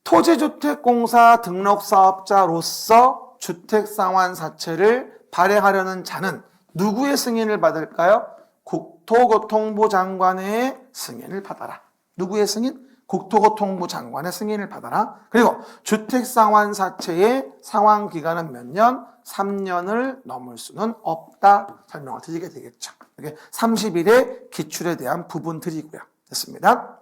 Speaker 1: 토지주택공사 등록사업자로서 주택상환사채를 발행하려는 자는 누구의 승인을 받을까요? 국토교통부 장관의 승인을 받아라. 누구의 승인? 국토교통부 장관의 승인을 받아라. 그리고 주택상환사채의 상환기간은 몇 년? 3년을 넘을 수는 없다. 설명을 드리게 되겠죠. 이게 30일의 기출에 대한 부분들이고요. 됐습니다.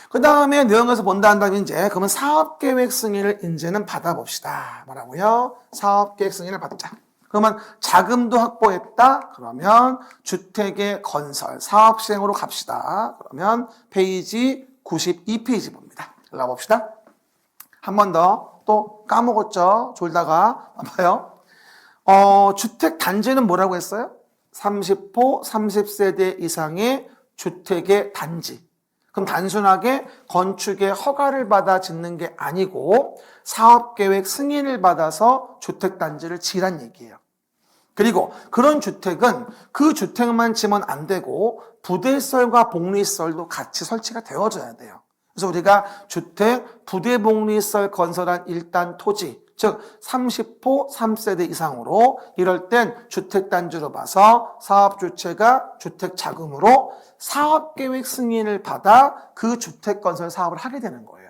Speaker 1: 그 다음에 내용에서 본다 한다면 이제 그러면 사업계획 승인을 이제는 받아봅시다. 뭐라고요? 사업계획 승인을 받자. 그러면 자금도 확보했다. 그러면 주택의 건설, 사업 시행으로 갑시다. 그러면 페이지 92페이지 봅니다. 올라봅시다. 한 번 더 또 까먹었죠? 졸다가 봐봐요. 주택 단지는 뭐라고 했어요? 30호, 30세대 이상의 주택의 단지. 그럼 단순하게 건축의 허가를 받아 짓는 게 아니고 사업계획 승인을 받아서 주택단지를 지으란 얘기예요. 그리고 그런 주택은 그 주택만 지으면 안 되고 부대시설과 복리시설도 같이 설치가 되어져야 돼요. 그래서 우리가 주택, 부대복리시설 건설한 일단 토지, 즉 30호 3세대 이상으로 이럴 땐 주택단지로 봐서 사업주체가 주택자금으로 사업계획 승인을 받아 그 주택건설 사업을 하게 되는 거예요.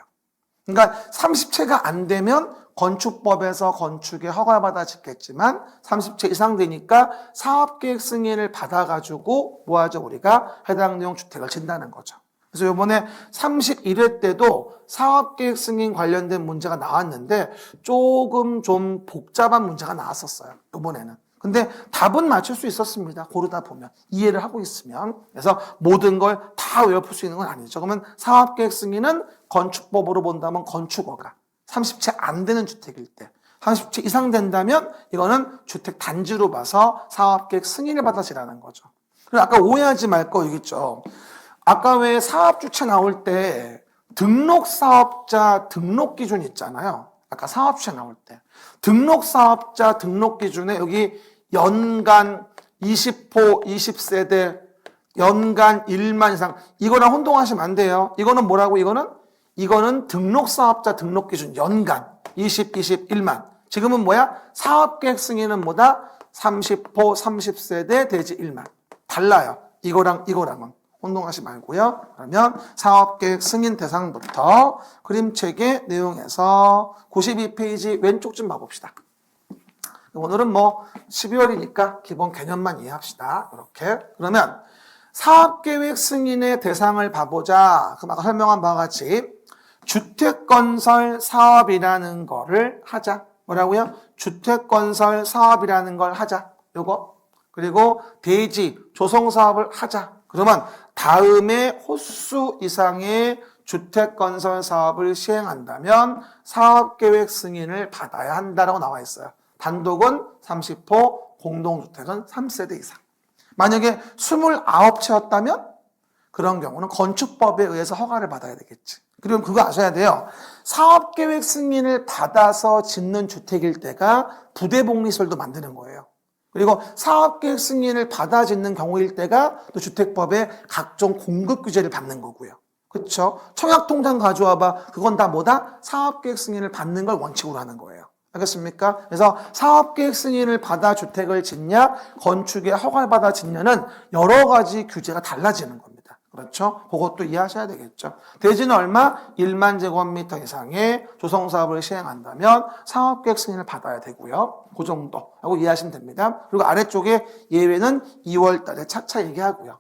Speaker 1: 그러니까 30채가 안 되면 건축법에서 건축에 허가받아 짓겠지만 30채 이상 되니까 사업계획 승인을 받아가지고 뭐 하죠? 우리가 해당 내용 주택을 짓는다는 거죠. 그래서 이번에 31회 때도 사업계획 승인 관련된 문제가 나왔는데 조금 좀 복잡한 문제가 나왔었어요. 이번에는. 근데 답은 맞출 수 있었습니다. 고르다 보면. 이해를 하고 있으면. 그래서 모든 걸 다 외워볼 수 있는 건 아니죠. 그러면 사업계획 승인은 건축법으로 본다면 건축허가. 30채 안 되는 주택일 때. 30채 이상 된다면 이거는 주택 단지로 봐서 사업계획 승인을 받아지라는 거죠. 그리고 아까 오해하지 말 거 있겠죠. 아까 왜 사업주체 나올 때 등록사업자 등록기준 있잖아요. 아까 사업주체 나올 때. 등록사업자 등록기준에 여기 연간 20호, 20세대, 연간 1만 이상. 이거랑 혼동하시면 안 돼요. 이거는 뭐라고? 이거는 등록사업자 등록기준 연간 20, 1만. 지금은 뭐야? 사업계획 승인은 뭐다? 30호, 30세대, 대지 1만. 달라요. 이거랑은. 혼동하지 말고요. 그러면 사업계획 승인 대상부터 그림책의 내용에서 92페이지 왼쪽 좀 봐봅시다. 오늘은 12월이니까 기본 개념만 이해합시다. 이렇게. 그러면 사업계획 승인의 대상을 봐보자. 그럼 아까 설명한 바와 같이 주택건설 사업이라는 거를 하자. 뭐라고요? 주택건설 사업이라는 걸 하자. 요거. 그리고 대지, 조성사업을 하자. 그러면 다음에 호수 이상의 주택건설 사업을 시행한다면 사업계획 승인을 받아야 한다라고 나와 있어요. 단독은 30호, 공동주택은 3세대 이상. 만약에 29채였다면 그런 경우는 건축법에 의해서 허가를 받아야 되겠지. 그리고 그거 아셔야 돼요. 사업계획 승인을 받아서 짓는 주택일 때가 부대복리시설도 만드는 거예요. 그리고 사업계획 승인을 받아 짓는 경우일 때가 또 주택법의 각종 공급 규제를 받는 거고요. 그렇죠? 청약통장 가져와봐. 그건 다 뭐다? 사업계획 승인을 받는 걸 원칙으로 하는 거예요. 알겠습니까? 그래서 사업계획 승인을 받아 주택을 짓냐, 건축에 허가를 받아 짓냐는 여러 가지 규제가 달라지는 겁니다. 그렇죠? 그것도 이해하셔야 되겠죠. 대지는 얼마? 1만 제곱미터 이상의 조성사업을 시행한다면 사업계획 승인을 받아야 되고요. 그 정도 하고 이해하시면 됩니다. 그리고 아래쪽에 예외는 2월 달에 차차 얘기하고요.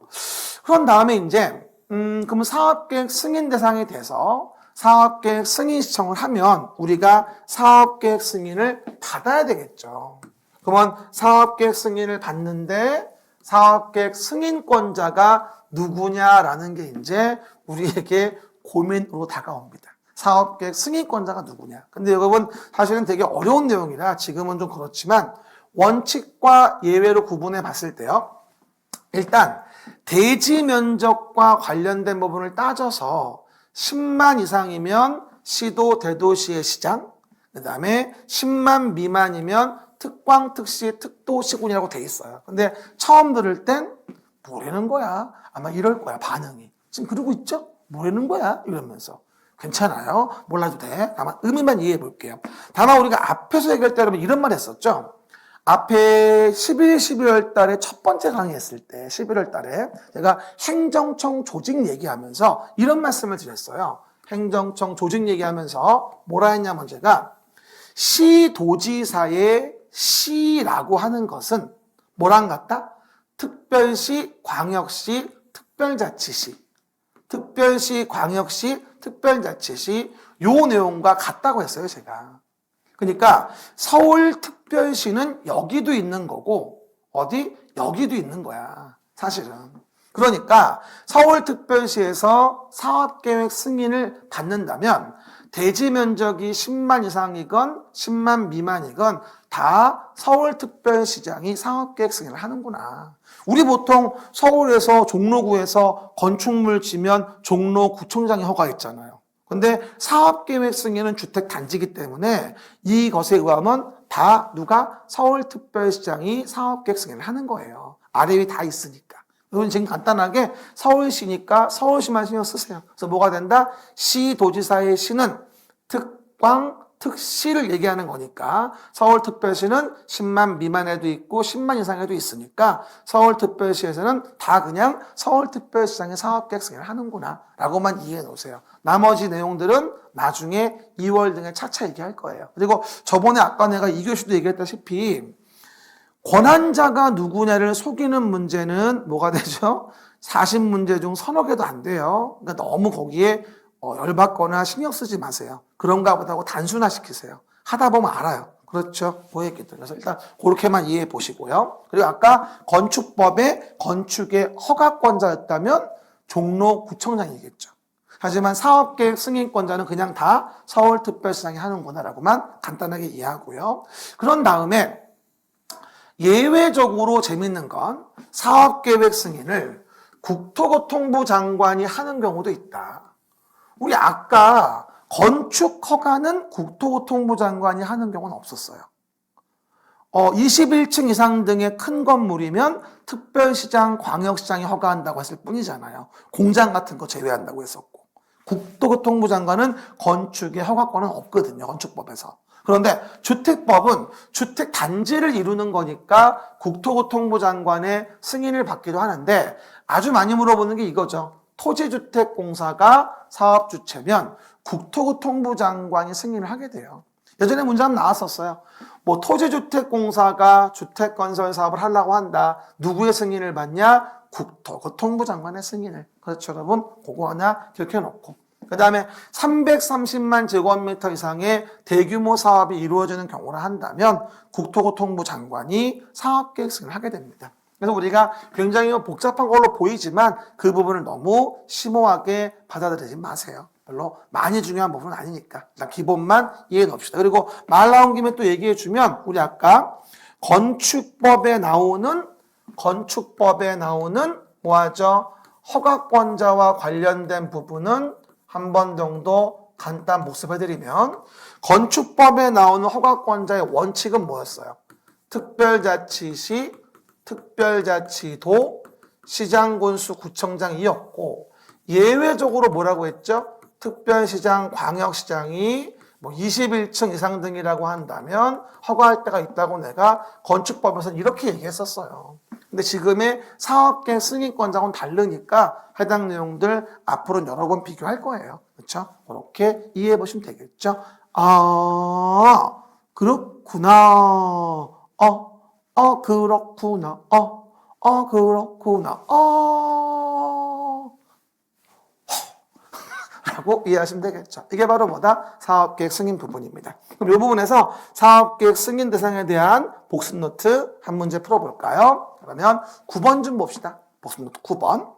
Speaker 1: 그런 다음에 이제 그럼 사업계획 승인 대상이 돼서 사업계획 승인 신청을 하면 우리가 사업계획 승인을 받아야 되겠죠. 그러면 사업계획 승인을 받는데 사업계획 승인권자가 누구냐라는 게 이제 우리에게 고민으로 다가옵니다. 사업계획 승인권자가 누구냐. 근데 여러분 사실은 되게 어려운 내용이라 지금은 좀 그렇지만 원칙과 예외로 구분해 봤을 때요. 일단 대지 면적과 관련된 부분을 따져서 10만 이상이면 시도 대도시의 시장, 그 다음에 10만 미만이면 특광, 특시, 특도시군이라고 돼 있어요. 근데 처음 들을 땐 뭐라는 거야? 아마 이럴 거야, 반응이. 지금 그러고 있죠? 뭐라는 거야? 이러면서. 괜찮아요. 몰라도 돼. 다만 의미만 이해해 볼게요. 다만 우리가 앞에서 얘기할 때 여러분 이런 말 했었죠? 앞에 12월 달에 첫 번째 강의했을 때 11월 달에 제가 행정청 조직 얘기하면서 이런 말씀을 드렸어요. 행정청 조직 얘기하면서 뭐라 했냐면 제가 시도지사의 시라고 하는 것은 뭐랑 같다? 특별시, 광역시, 특별자치시. 특별시, 광역시, 특별자치시 요 내용과 같다고 했어요, 제가. 그러니까 서울특별시는 여기도 있는 거고 어디? 여기도 있는 거야. 사실은. 그러니까 서울특별시에서 사업계획 승인을 받는다면 대지 면적이 10만 이상이건 10만 미만이건 다 서울특별시장이 사업계획 승인을 하는구나. 우리 보통 서울에서 종로구에서 건축물 지면 종로구청장이 허가했잖아요. 근데 사업계획 승인은 주택단지이기 때문에 이것에 의하면 다 누가 서울특별시장이 사업계획 승인을 하는 거예요. 아래 위 다 있으니까. 이건 지금 간단하게 서울시니까 서울시만 신경 쓰세요. 그래서 뭐가 된다? 시도지사의 시는 특광, 특시를 얘기하는 거니까 서울특별시는 10만 미만에도 있고 10만 이상에도 있으니까 서울특별시에서는 다 그냥 서울특별시장의 사업계획 승인을 하는구나 라고만 이해해 놓으세요. 나머지 내용들은 나중에 2월 등에 차차 얘기할 거예요. 그리고 저번에 아까 내가 2교시도 얘기했다시피 권한자가 누구냐를 속이는 문제는 뭐가 되죠? 40문제 중 서너 개도 안 돼요. 그러니까 너무 거기에 열받거나 신경 쓰지 마세요. 그런가 보다 하고 단순화시키세요. 하다 보면 알아요. 그렇죠? 보였기 때문에. 그래서 일단 그렇게만 이해해 보시고요. 그리고 아까 건축법에 건축의 허가권자였다면 종로구청장이겠죠. 하지만 사업계획 승인권자는 그냥 다 서울특별시장이 하는구나라고만 간단하게 이해하고요. 그런 다음에 예외적으로 재밌는 건 사업계획 승인을 국토교통부 장관이 하는 경우도 있다. 우리 아까 건축 허가는 국토교통부 장관이 하는 경우는 없었어요. 21층 이상 등의 큰 건물이면 특별시장, 광역시장이 허가한다고 했을 뿐이잖아요. 공장 같은 거 제외한다고 했었고. 국토교통부 장관은 건축의 허가권은 없거든요. 건축법에서. 그런데 주택법은 주택단지를 이루는 거니까 국토교통부 장관의 승인을 받기도 하는데 아주 많이 물어보는 게 이거죠. 토지주택공사가 사업주체면 국토교통부 장관이 승인을 하게 돼요. 예전에 문제 한번 나왔었어요. 뭐 토지주택공사가 주택건설 사업을 하려고 한다. 누구의 승인을 받냐? 국토교통부 장관의 승인을. 그렇죠, 여러분? 그거 하나 기억해놓고. 그 다음에 330만 제곱미터 이상의 대규모 사업이 이루어지는 경우를 한다면 국토교통부 장관이 사업계획 승인을 하게 됩니다. 그래서 우리가 굉장히 복잡한 걸로 보이지만 그 부분을 너무 심오하게 받아들이지 마세요. 별로 많이 중요한 부분은 아니니까. 일단 기본만 이해해 놓읍시다. 그리고 말 나온 김에 또 얘기해 주면 우리 아까 건축법에 나오는 뭐하죠? 허가권자와 관련된 부분은 한 번 정도 간단 복습해드리면 건축법에 나오는 허가권자의 원칙은 뭐였어요? 특별자치시, 특별자치도, 시장군수, 구청장이었고 예외적으로 뭐라고 했죠? 특별시장, 광역시장이 뭐 21층 이상 등이라고 한다면 허가할 때가 있다고 내가 건축법에서 이렇게 얘기했었어요. 근데 지금의 사업계획 승인권자하고는 다르니까 해당 내용들 앞으로는 여러 번 비교할 거예요. 그렇죠? 그렇게 이해해 보시면 되겠죠? 아, 그렇구나. 그렇구나. 그렇구나. 라고 이해하시면 되겠죠. 이게 바로 뭐다? 사업계획 승인 부분입니다. 그럼 이 부분에서 사업계획 승인 대상에 대한 복습 노트 한 문제 풀어볼까요? 그러면 9번 좀 봅시다. 복습 노트 9번.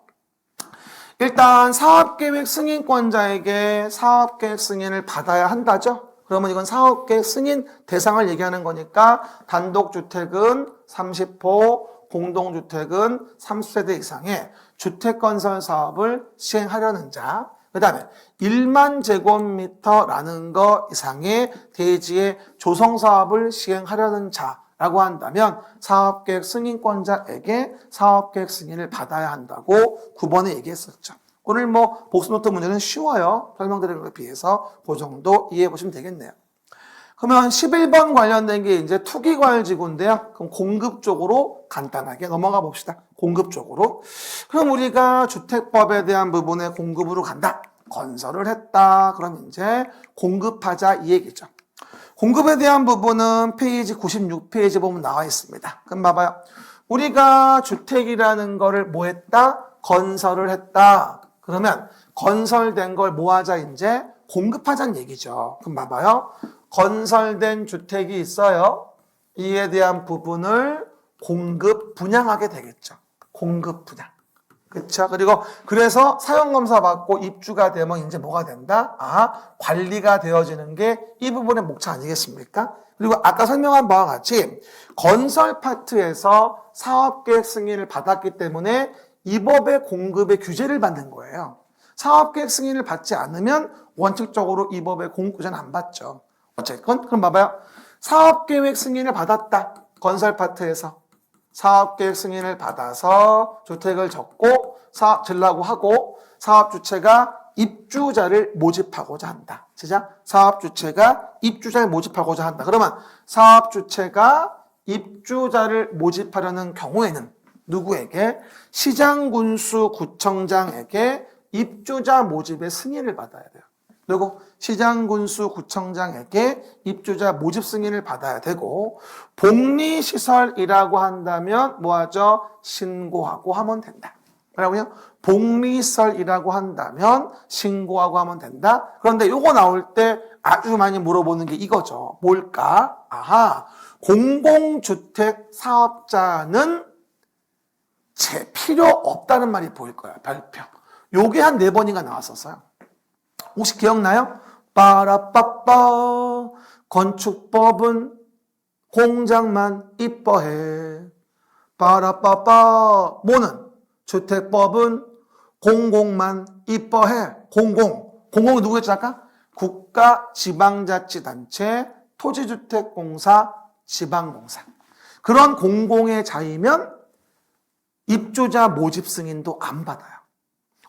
Speaker 1: 일단 사업계획 승인권자에게 사업계획 승인을 받아야 한다죠. 그러면 이건 사업계획 승인 대상을 얘기하는 거니까 단독주택은 30호, 공동주택은 30세대 이상의 주택건설 사업을 시행하려는 자, 그 다음에 1만 제곱미터라는 거 이상의 대지의 조성사업을 시행하려는 자라고 한다면 사업계획 승인권자에게 사업계획 승인을 받아야 한다고 9번에 얘기했었죠. 오늘 복습노트 문제는 쉬워요. 설명드린 것에 비해서 그 정도 이해해 보시면 되겠네요. 그러면 11번 관련된 게 이제 투기과열지구인데요. 그럼 공급 쪽으로 간단하게 넘어가 봅시다. 공급 쪽으로. 그럼 우리가 주택법에 대한 부분에 공급으로 간다. 건설을 했다. 그럼 이제 공급하자 이 얘기죠. 공급에 대한 부분은 페이지 96페이지 보면 나와 있습니다. 그럼 봐봐요. 우리가 주택이라는 거를 뭐 했다? 건설을 했다. 그러면 건설된 걸 뭐 하자 이제 공급하자는 얘기죠. 그럼 봐봐요. 건설된 주택이 있어요. 이에 대한 부분을 공급 분양하게 되겠죠. 공급 분양. 그렇죠? 그리고 그래서 사용검사 받고 입주가 되면 이제 뭐가 된다? 관리가 되어지는 게 이 부분의 목차 아니겠습니까? 그리고 아까 설명한 바와 같이 건설 파트에서 사업계획 승인을 받았기 때문에 이 법의 공급의 규제를 받는 거예요. 사업계획 승인을 받지 않으면 원칙적으로 이 법의 공급 규제는 안 받죠. 어쨌건 그럼 봐봐요. 사업계획 승인을 받았다. 건설 파트에서 사업계획 승인을 받아서 주택을 적고 사업 지으려고 하고 사업주체가 입주자를 모집하고자 한다. 시작. 사업주체가 입주자를 모집하고자 한다. 그러면 사업주체가 입주자를 모집하려는 경우에는 누구에게? 시장군수구청장에게 입주자 모집의 승인을 받아야 돼요. 그리고 시장군수구청장에게 입주자 모집 승인을 받아야 되고 복리시설이라고 한다면 뭐하죠? 신고하고 하면 된다. 뭐라고요? 복리시설이라고 한다면 신고하고 하면 된다. 그런데 요거 나올 때 아주 많이 물어보는 게 이거죠. 뭘까? 공공주택 사업자는 필요 없다는 말이 보일 거야. 별표. 요게 한 4번인가 나왔었어요. 혹시 기억나요? 빠라빠빠 건축법은 공장만 이뻐해. 빠라빠빠 뭐는? 주택법은 공공만 이뻐해. 공공이 누구였지 아까? 국가지방자치단체, 토지주택공사, 지방공사. 그런 공공의 자이면 입주자 모집 승인도 안 받아요.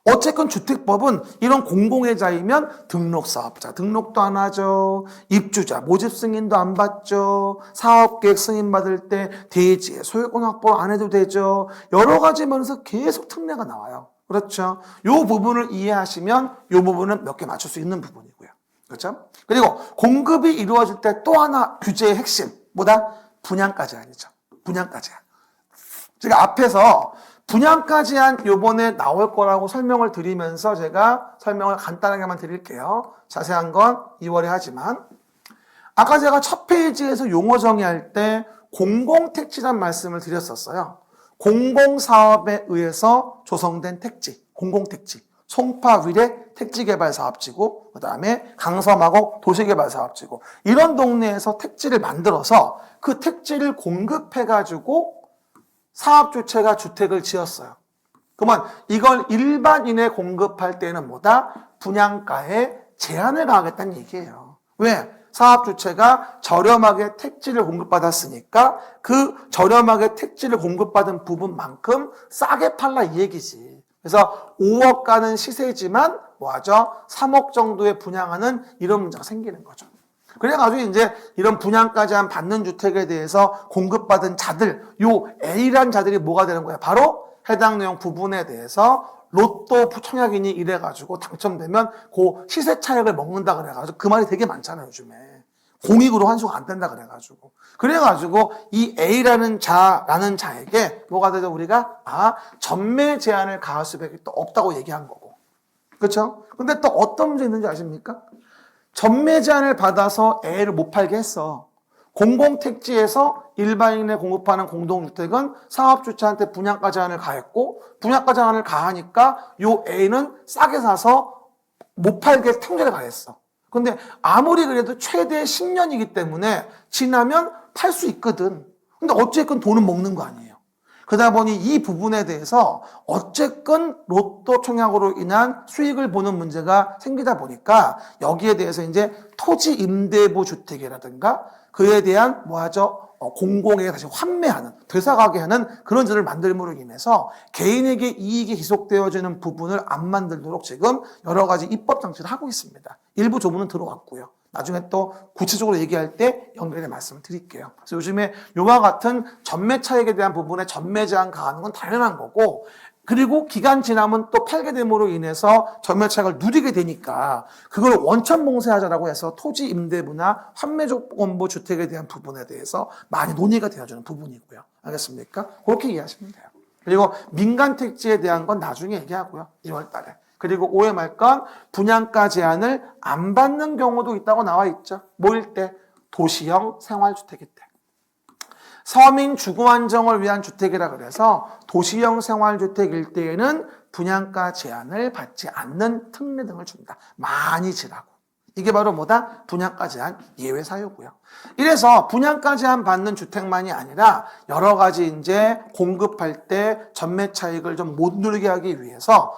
Speaker 1: 어쨌건 주택법은 이런 공공의 자이면 등록사업자 등록도 안 하죠. 입주자 모집 승인도 안 받죠. 사업계획 승인 받을 때 대지의 소유권 확보 안 해도 되죠. 여러 가지 면에서 계속 특례가 나와요. 그렇죠. 이 부분을 이해하시면 이 부분은 몇 개 맞출 수 있는 부분이고요. 그렇죠. 그리고 공급이 이루어질 때 또 하나 규제의 핵심 뭐다? 분양가 제한이죠. 분양가 제한. 제가 앞에서 분양가 제한 요번에 나올 거라고 설명을 드리면서 제가 설명을 간단하게만 드릴게요. 자세한 건 2월에 하지만 아까 제가 첫 페이지에서 용어 정의할 때 공공택지란 말씀을 드렸었어요. 공공사업에 의해서 조성된 택지, 공공택지. 송파 위례 택지개발사업지구, 그 다음에 강서마곡 도시개발사업지구. 이런 동네에서 택지를 만들어서 그 택지를 공급해가지고 사업주체가 주택을 지었어요. 그러면 이걸 일반인에 공급할 때는 뭐다? 분양가에 제한을 가하겠다는 얘기예요. 왜? 사업주체가 저렴하게 택지를 공급받았으니까 그 저렴하게 택지를 공급받은 부분만큼 싸게 팔라 이 얘기지. 그래서 5억 가는 시세지만 뭐하죠? 3억 정도에 분양하는 이런 문제가 생기는 거죠. 그래가지고 이제 이런 분양가 제한 받는 주택에 대해서 공급받은 자들, 요 A란 자들이 뭐가 되는 거야? 바로 해당 내용 부분에 대해서 로또 청약인이 이래가지고 당첨되면 그 시세 차익을 먹는다 그래가지고 그 말이 되게 많잖아요, 요즘에. 공익으로 환수가 안 된다 그래가지고. 그래가지고 이 A라는 자에게 뭐가 되죠, 우리가? 전매 제한을 가할 수밖에 또 없다고 얘기한 거고. 그렇죠? 근데 또 어떤 문제 있는지 아십니까? 전매 제한을 받아서 A를 못 팔게 했어. 공공택지에서 일반인에 공급하는 공동주택은 사업주체한테 분양가 제한을 가했고 분양가 제한을 가하니까 요 A는 싸게 사서 못 팔게 통제를 가했어. 근데 아무리 그래도 최대 10년이기 때문에 지나면 팔 수 있거든. 근데 어쨌건 돈은 먹는 거 아니에요. 그러다 보니 이 부분에 대해서 어쨌건 로또 청약으로 인한 수익을 보는 문제가 생기다 보니까 여기에 대해서 이제 토지 임대부 주택이라든가 그에 대한 공공에게 다시 환매하는, 되사가게 하는 그런 제도를 만들므로 인해서 개인에게 이익이 지속되어지는 부분을 안 만들도록 지금 여러 가지 입법 장치를 하고 있습니다. 일부 조문은 들어왔고요. 나중에 또 구체적으로 얘기할 때 연결해 말씀을 드릴게요. 그래서 요즘에 요와 같은 전매 차익에 대한 부분에 전매 제한 가하는 건 당연한 거고, 그리고 기간 지나면 또 팔게 됨으로 인해서 전매 차익을 누리게 되니까 그걸 원천 봉쇄하자라고 해서 토지 임대부나 환매 조건부 주택에 대한 부분에 대해서 많이 논의가 되어지는 부분이고요. 알겠습니까? 그렇게 이해하시면 돼요. 그리고 민간 택지에 대한 건 나중에 얘기하고요. 2월 달에. 그리고 5회 말건 분양가 제한을 안 받는 경우도 있다고 나와 있죠. 뭐일 때? 도시형 생활주택일 때. 서민 주거 안정을 위한 주택이라 그래서 도시형 생활주택일 때에는 분양가 제한을 받지 않는 특례 등을 준다. 많이 지라고. 이게 바로 뭐다? 분양가 제한 예외 사유고요. 이래서 분양가 제한 받는 주택만이 아니라 여러 가지 이제 공급할 때 전매 차익을 좀 못 누리게 하기 위해서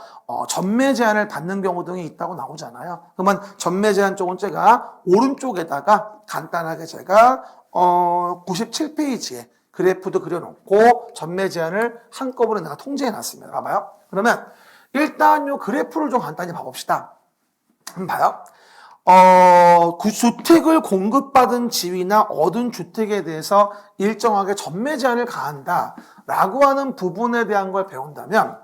Speaker 1: 전매 제한을 받는 경우 등이 있다고 나오잖아요. 그러면 전매 제한 쪽은 제가 오른쪽에다가 간단하게 제가 97페이지에 그래프도 그려놓고 전매 제한을 한꺼번에 내가 통제해 놨습니다. 봐봐요. 그러면 일단 요 그래프를 좀 간단히 봐봅시다. 한번 봐요. 그 주택을 공급받은 지위나 얻은 주택에 대해서 일정하게 전매 제한을 가한다라고 하는 부분에 대한 걸 배운다면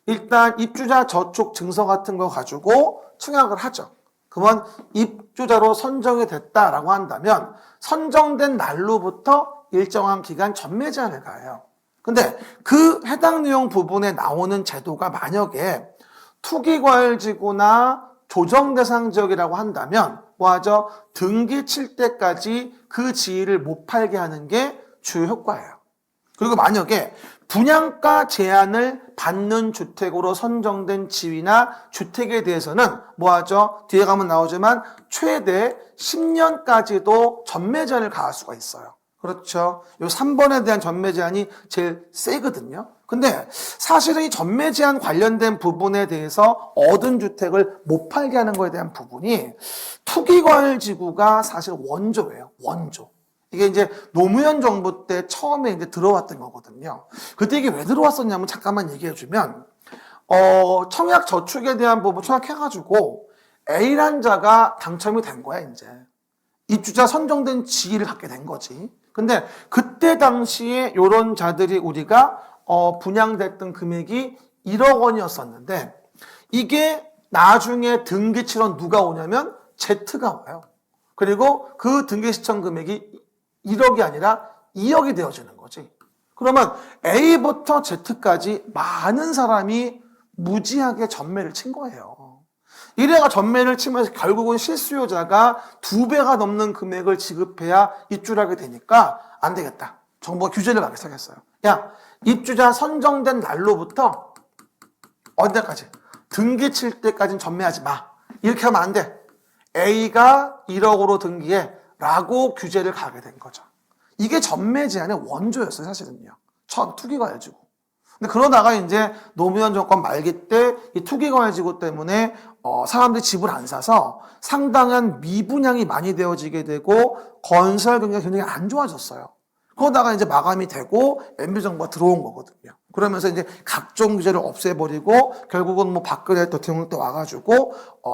Speaker 1: 일단 입주자 저촉 증서 같은 거 가지고 청약을 하죠. 그러면 입주자로 선정이 됐다라고 한다면 선정된 날로부터 일정한 기간 전매 제한을 가해요. 근데 그 해당 내용 부분에 나오는 제도가 만약에 투기과열지구나 조정 대상 지역이라고 한다면 뭐하죠? 등기 칠 때까지 그 지위를 못 팔게 하는 게 주요 효과예요. 그리고 만약에 분양가 제한을 받는 주택으로 선정된 지위나 주택에 대해서는 뭐하죠? 뒤에 가면 나오지만 최대 10년까지도 전매 제한을 가할 수가 있어요. 그렇죠. 요 3번에 대한 전매 제한이 제일 세거든요. 근데 사실은 이 전매 제한 관련된 부분에 대해서 얻은 주택을 못 팔게 하는 거에 대한 부분이 투기과열지구가 사실 원조예요. 원조. 이게 이제 노무현 정부 때 처음에 이제 들어왔던 거거든요. 그때 이게 왜 들어왔었냐면 잠깐만 얘기해 주면, 청약 저축에 대한 부분 청약해가지고 A란 자가 당첨이 된 거야, 이제. 입주자 선정된 지위를 갖게 된 거지. 근데 그때 당시에 요런 자들이 우리가 분양됐던 금액이 1억 원이었었는데 이게 나중에 등기 치러 누가 오냐면 Z가 와요. 그리고 그 등기 시청 금액이 1억이 아니라 2억이 되어지는 거지. 그러면 A부터 Z까지 많은 사람이 무지하게 전매를 친 거예요. 이래가 전매를 치면서 결국은 실수요자가 2배가 넘는 금액을 지급해야 입주를 하게 되니까 안 되겠다. 정부가 규제를 하기 시작했어요. 야, 입주자 선정된 날로부터 언제까지? 등기 칠 때까지는 전매하지 마. 이렇게 하면 안 돼. A가 1억으로 등기해 라고 규제를 가게 된 거죠. 이게 전매 제한의 원조였어요, 사실은요. 처음 투기과열지구. 근데 그러다가 이제 노무현 정권 말기 때 이 투기과열지구 때문에 사람들이 집을 안 사서 상당한 미분양이 많이 되어지게 되고 건설 경기가 굉장히 안 좋아졌어요. 그러다가 이제 마감이 되고 MB 정부가 들어온 거거든요. 그러면서 이제 각종 규제를 없애버리고 결국은 뭐 박근혜 대통령 때 와가지고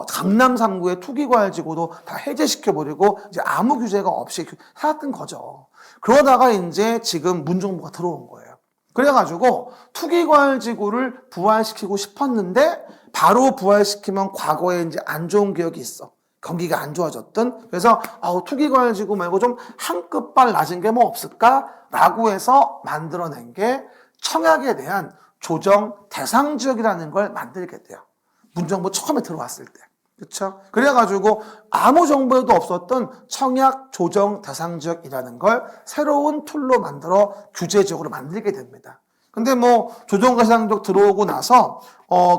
Speaker 1: 강남 3구의 투기과열지구도 다 해제시켜버리고 이제 아무 규제가 없이 살았던 거죠. 그러다가 이제 지금 문 정부가 들어온 거예요. 그래가지고 투기과열지구를 부활시키고 싶었는데 바로 부활시키면 과거에 이제 안 좋은 기억이 있어. 경기가 안 좋아졌던. 그래서 투기과열지구 말고 좀 한 끗발 낮은 게 뭐 없을까라고 해서 만들어낸 게 청약에 대한 조정 대상 지역이라는 걸 만들게 돼요. 문정부 처음에 들어왔을 때. 그렇죠? 그래가지고 아무 정보에도 없었던 청약 조정 대상 지역이라는 걸 새로운 툴로 만들어 규제 지역으로 만들게 됩니다. 근데 뭐 조정 대상 지역 들어오고 나서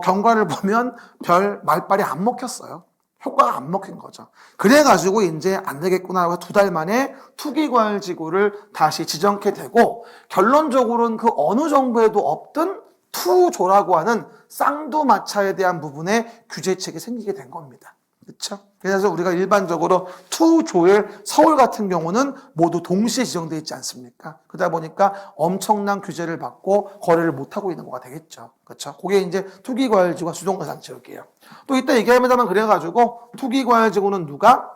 Speaker 1: 경과를 보면 별 말빨이 안 먹혔어요. 효과가 안 먹힌 거죠. 그래가지고 이제 안 되겠구나 하고 2달 만에 투기과열지구를 다시 지정케 되고, 결론적으로는 그 어느 정부에도 없던 투조라고 하는 쌍두마차에 대한 부분에 규제책이 생기게 된 겁니다. 그렇죠? 그래서 우리가 일반적으로 투조의 서울 같은 경우는 모두 동시에 지정되어 있지 않습니까? 그러다 보니까 엄청난 규제를 받고 거래를 못하고 있는 거가 되겠죠. 그렇죠? 그게 이제 투기과열지구가 주동가상 지역이에요. 또 이따 얘기합니다만, 그래가지고 투기과열지구는 누가?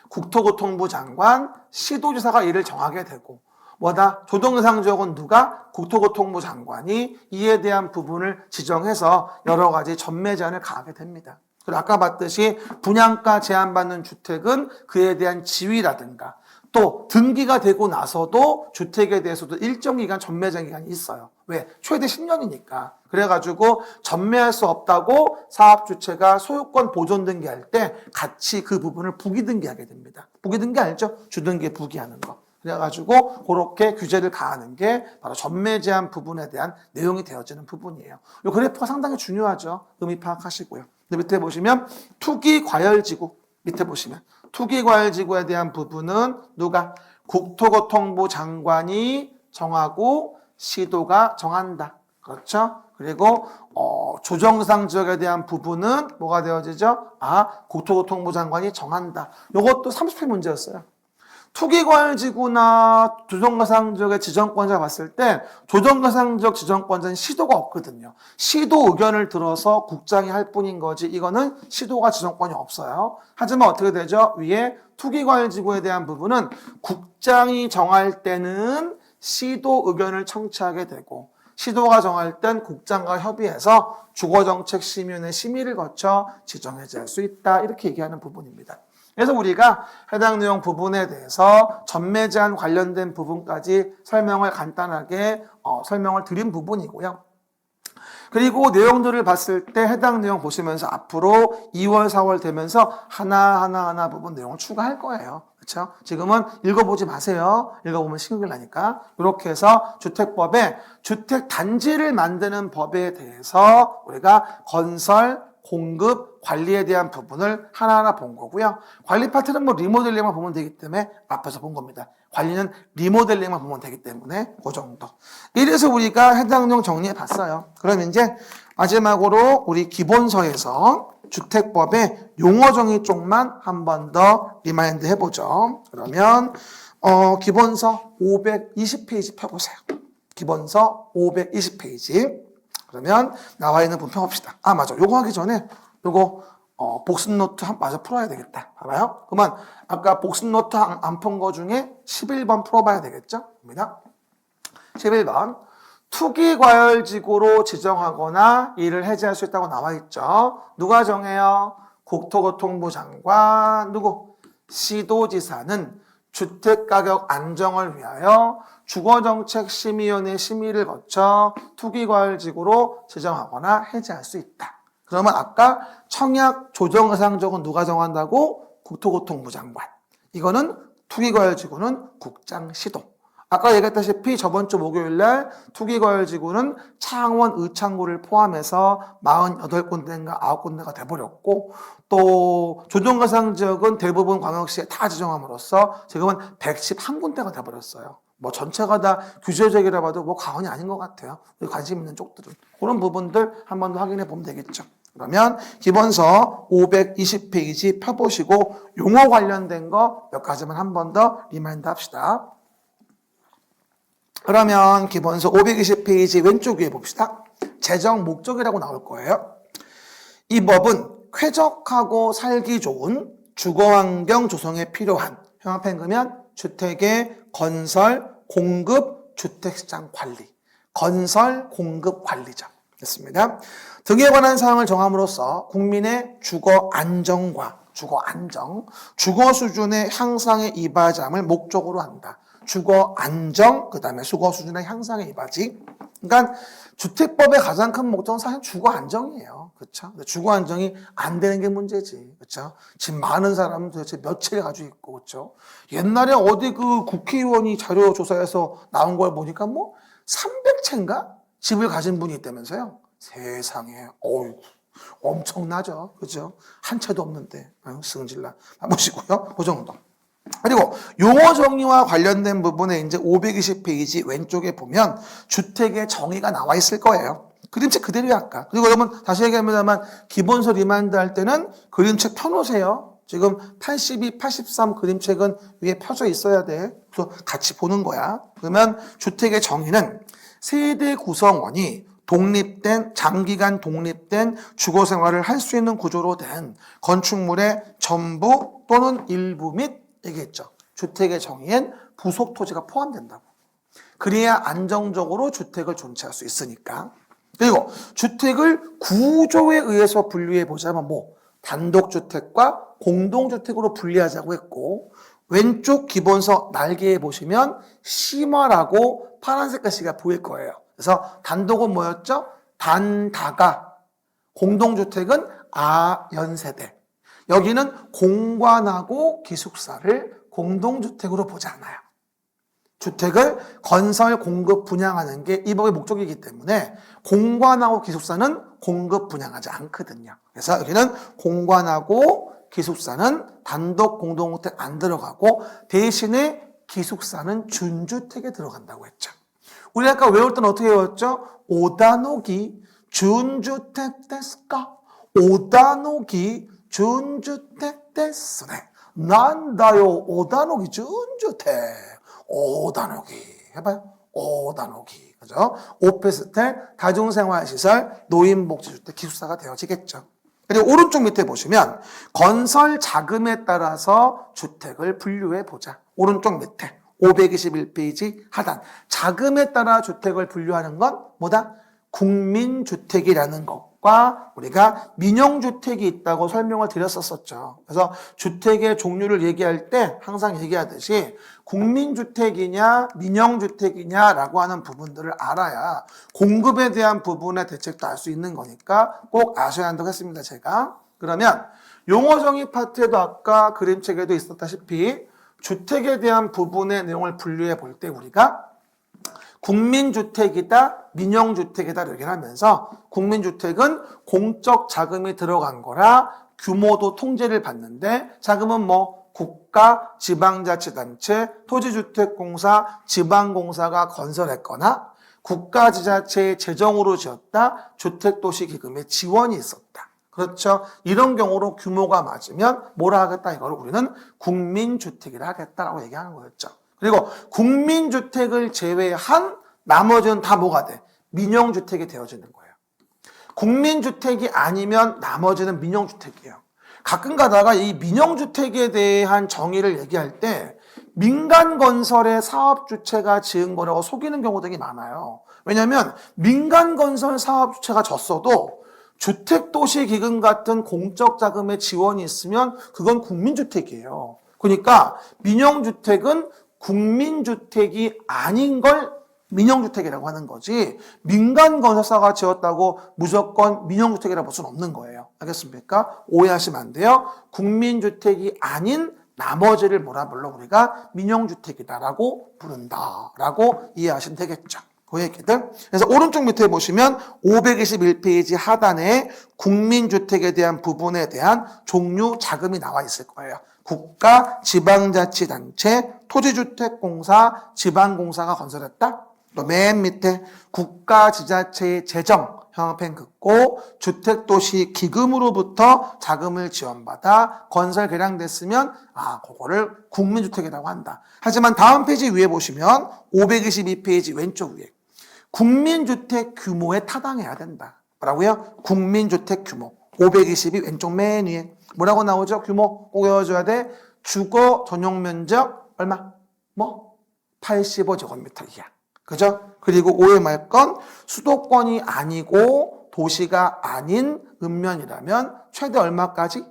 Speaker 1: 국토교통부 장관, 시도지사가 이를 정하게 되고, 뭐다? 조정대상 지역은 누가? 국토교통부 장관이 이에 대한 부분을 지정해서 여러 가지 전매 제한을 가하게 됩니다. 그리고 아까 봤듯이 분양가 제한받는 주택은 그에 대한 지위라든가, 또 등기가 되고 나서도 주택에 대해서도 일정 기간 전매 제한 기간이 있어요. 왜? 최대 10년이니까. 그래가지고 전매할 수 없다고 사업주체가 소유권 보존 등기할 때 같이 그 부분을 부기 등기하게 됩니다. 부기 등기 알죠? 주등기에 부기하는 거. 그래가지고 그렇게 규제를 가하는 게 바로 전매 제한 부분에 대한 내용이 되어지는 부분이에요. 이 그래프가 상당히 중요하죠. 의미 파악하시고요. 밑에 보시면 투기과열지구, 밑에 보시면 투기과열지구에 대한 부분은 누가? 국토교통부 장관이 정하고 시도가 정한다. 그렇죠? 그리고 조정상 지역에 대한 부분은 뭐가 되어지죠? 국토교통부 장관이 정한다. 이것도 30회 문제였어요. 투기과열지구나 조정가상 지역의 지정권자 봤을 때 조정가상 지역 지정권자는 시도가 없거든요. 시도 의견을 들어서 국장이 할 뿐인 거지, 이거는 시도가 지정권이 없어요. 하지만 어떻게 되죠? 위에 투기과열지구에 대한 부분은 국장이 정할 때는 시도 의견을 청취하게 되고, 시도가 정할 땐 국장과 협의해서 주거정책심의위원회 심의를 거쳐 지정해질 수 있다. 이렇게 얘기하는 부분입니다. 그래서 우리가 해당 내용 부분에 대해서 전매 제한 관련된 부분까지 설명을 간단하게 설명을 드린 부분이고요. 그리고 내용들을 봤을 때 해당 내용 보시면서 앞으로 2월, 4월 되면서 하나 부분 내용을 추가할 거예요. 그렇죠? 지금은 읽어보지 마세요. 읽어보면 신경을 나니까. 이렇게 해서 주택법에 주택 단지를 만드는 법에 대해서 우리가 건설, 공급, 관리에 대한 부분을 하나하나 본 거고요. 관리 파트는 뭐 리모델링만 보면 되기 때문에 앞에서 본 겁니다. 관리는 리모델링만 보면 되기 때문에 그 정도. 이래서 우리가 해당 내용 정리해 봤어요. 그럼 이제 마지막으로 우리 기본서에서 주택법의 용어 정의 쪽만 한 번 더 리마인드 해보죠. 그러면 기본서 520페이지 펴보세요. 기본서 520페이지. 그러면 나와 있는 부분 펴봅시다. 맞아. 요거 하기 전에 요거 복습 노트 마저 풀어야 되겠다. 봐봐요. 그러면 아까 복습 노트 안 푼 거 중에 11번 풀어봐야 되겠죠? 입니다. 11번. 투기과열지구로 지정하거나 이를 해제할 수 있다고 나와 있죠. 누가 정해요? 국토교통부 장관. 누구? 시도지사는 주택가격 안정을 위하여 주거정책심의위원회 심의를 거쳐 투기과열지구로 지정하거나 해제할 수 있다. 그러면 아까 청약 조정의상적은 누가 정한다고? 국토교통부 장관. 이거는 투기과열지구는 국장 시도. 아까 얘기했다시피 저번 주 목요일날 투기과열지구는 창원 의창구를 포함해서 48군데인가 9군데가 돼버렸고, 또 조정가상지역은 대부분 광역시에 다 지정함으로써 지금은 111군데가 돼버렸어요. 뭐 전체가 다 규제적이라 봐도 뭐 과언이 아닌 것 같아요. 관심 있는 쪽들은. 그런 부분들 한 번 더 확인해 보면 되겠죠. 그러면 기본서 520페이지 펴보시고 용어 관련된 거 몇 가지만 한 번 더 리마인드 합시다. 그러면 기본서 520페이지 왼쪽 위에 봅시다. 재정 목적이라고 나올 거예요. 이 법은 쾌적하고 살기 좋은 주거환경 조성에 필요한, 형합해 그러면 주택의 건설, 공급, 주택시장 관리, 건설, 공급 관리자 됐습니다. 등에 관한 사항을 정함으로써 국민의 주거 안정과 주거 안정, 주거 수준의 향상에 이바지함을 목적으로 한다. 주거 안정, 그 다음에 주거 수준의 향상에 이바지. 그러니까 주택법의 가장 큰 목적은 사실 주거 안정이에요. 그렇죠? 주거 안정이 안 되는 게 문제지. 그렇죠? 지금 많은 사람은 도대체 몇 채를 가지고 있고, 그렇죠? 옛날에 어디 그 국회의원이 자료 조사해서 나온 걸 보니까 뭐 300채인가 집을 가진 분이 있다면서요. 세상에, 어이구, 엄청나죠. 그죠? 한 채도 없는데, 승질나. 보시고요. 그 정도. 그리고 용어 정의와 관련된 부분에 이제 520페이지 왼쪽에 보면 주택의 정의가 나와 있을 거예요. 그림책 그대로야 아까. 그리고 여러분 다시 얘기합니다만 기본서 리마인드 할 때는 그림책 펴놓으세요. 지금 82, 83 그림책은 위에 펴져 있어야 돼. 그래서 같이 보는 거야. 그러면 주택의 정의는 세대 구성원이 독립된, 장기간 독립된 주거 생활을 할 수 있는 구조로 된 건축물의 전부 또는 일부 및 얘기했죠. 주택의 정의엔 부속 토지가 포함된다고. 그래야 안정적으로 주택을 존치할 수 있으니까. 그리고 주택을 구조에 의해서 분류해 보자면 뭐 단독주택과 공동주택으로 분리하자고 했고, 왼쪽 기본서 날개에 보시면 심화라고 파란색 글씨가 보일 거예요. 그래서 단독은 뭐였죠? 단다가, 공동주택은 아연세대. 여기는 공관하고 기숙사를 공동주택으로 보지 않아요. 주택을 건설, 공급, 분양하는 게 이 법의 목적이기 때문에 공관하고 기숙사는 공급, 분양하지 않거든요. 그래서 여기는 공관하고 기숙사는 단독 공동주택 안 들어가고 대신에 기숙사는 준주택에 들어간다고 했죠. 우리 아까 외울 때는 어떻게 외웠죠? 오다노기 준주택 데스까? 오다노기 준주택 데스네. 난다요 오다노기 준주택. 오다노기 해봐요. 오다노기. 그죠? 오피스텔, 다중생활시설, 노인복지주택, 기숙사가 되어지겠죠. 그리고 오른쪽 밑에 보시면 건설 자금에 따라서 주택을 분류해 보자. 오른쪽 밑에 521페이지 하단. 자금에 따라 주택을 분류하는 건 뭐다? 국민주택이라는 것과 우리가 민영주택이 있다고 설명을 드렸었죠. 그래서 주택의 종류를 얘기할 때 항상 얘기하듯이 국민주택이냐 민영주택이냐라고 하는 부분들을 알아야 공급에 대한 부분의 대책도 알 수 있는 거니까 꼭 아셔야 한다고 했습니다. 제가. 그러면 용어정의 파트에도 아까 그림책에도 있었다시피 주택에 대한 부분의 내용을 분류해 볼 때 우리가 국민주택이다, 민영주택이다 이렇게 하면서 국민주택은 공적 자금이 들어간 거라 규모도 통제를 받는데 자금은 뭐 국가, 지방자치단체, 토지주택공사, 지방공사가 건설했거나 국가지자체의 재정으로 지었다, 주택도시기금에 지원이 있었다. 그렇죠. 이런 경우로 규모가 맞으면 뭐라 하겠다 이걸 우리는 국민주택이라 하겠다라고 얘기하는 거였죠. 그리고 국민주택을 제외한 나머지는 다 뭐가 돼? 민영주택이 되어지는 거예요. 국민주택이 아니면 나머지는 민영주택이에요. 가끔 가다가 이 민영주택에 대한 정의를 얘기할 때 민간건설의 사업주체가 지은 거라고 속이는 경우가 되게 많아요. 왜냐하면 민간건설 사업주체가 졌어도 주택도시기금 같은 공적 자금의 지원이 있으면 그건 국민주택이에요. 그러니까 민영주택은 국민주택이 아닌 걸 민영주택이라고 하는 거지 민간건설사가 지었다고 무조건 민영주택이라고 볼 수는 없는 거예요. 알겠습니까? 오해하시면 안 돼요. 국민주택이 아닌 나머지를 뭐라 불러 우리가 민영주택이다라고 부른다라고 이해하시면 되겠죠. 그 얘기들. 그래서 오른쪽 밑에 보시면 521페이지 하단에 국민주택에 대한 부분에 대한 종류 자금이 나와 있을 거예요. 국가, 지방자치단체, 토지주택공사, 지방공사가 건설했다. 또 맨 밑에 국가, 지자체의 재정, 형평 긋고 주택도시 기금으로부터 자금을 지원받아 건설 개량됐으면 그거를 국민주택이라고 한다. 하지만 다음 페이지 위에 보시면 522페이지 왼쪽 위에 국민주택 규모에 타당해야 된다. 뭐라고요? 국민주택 규모. 522 왼쪽 맨 위에 뭐라고 나오죠? 규모 꼭 외워줘야 돼. 주거 전용 면적 얼마? 85제곱미터 이하. 그죠? 그리고 오해 말 건 수도권이 아니고 도시가 아닌 읍면이라면 최대 얼마까지?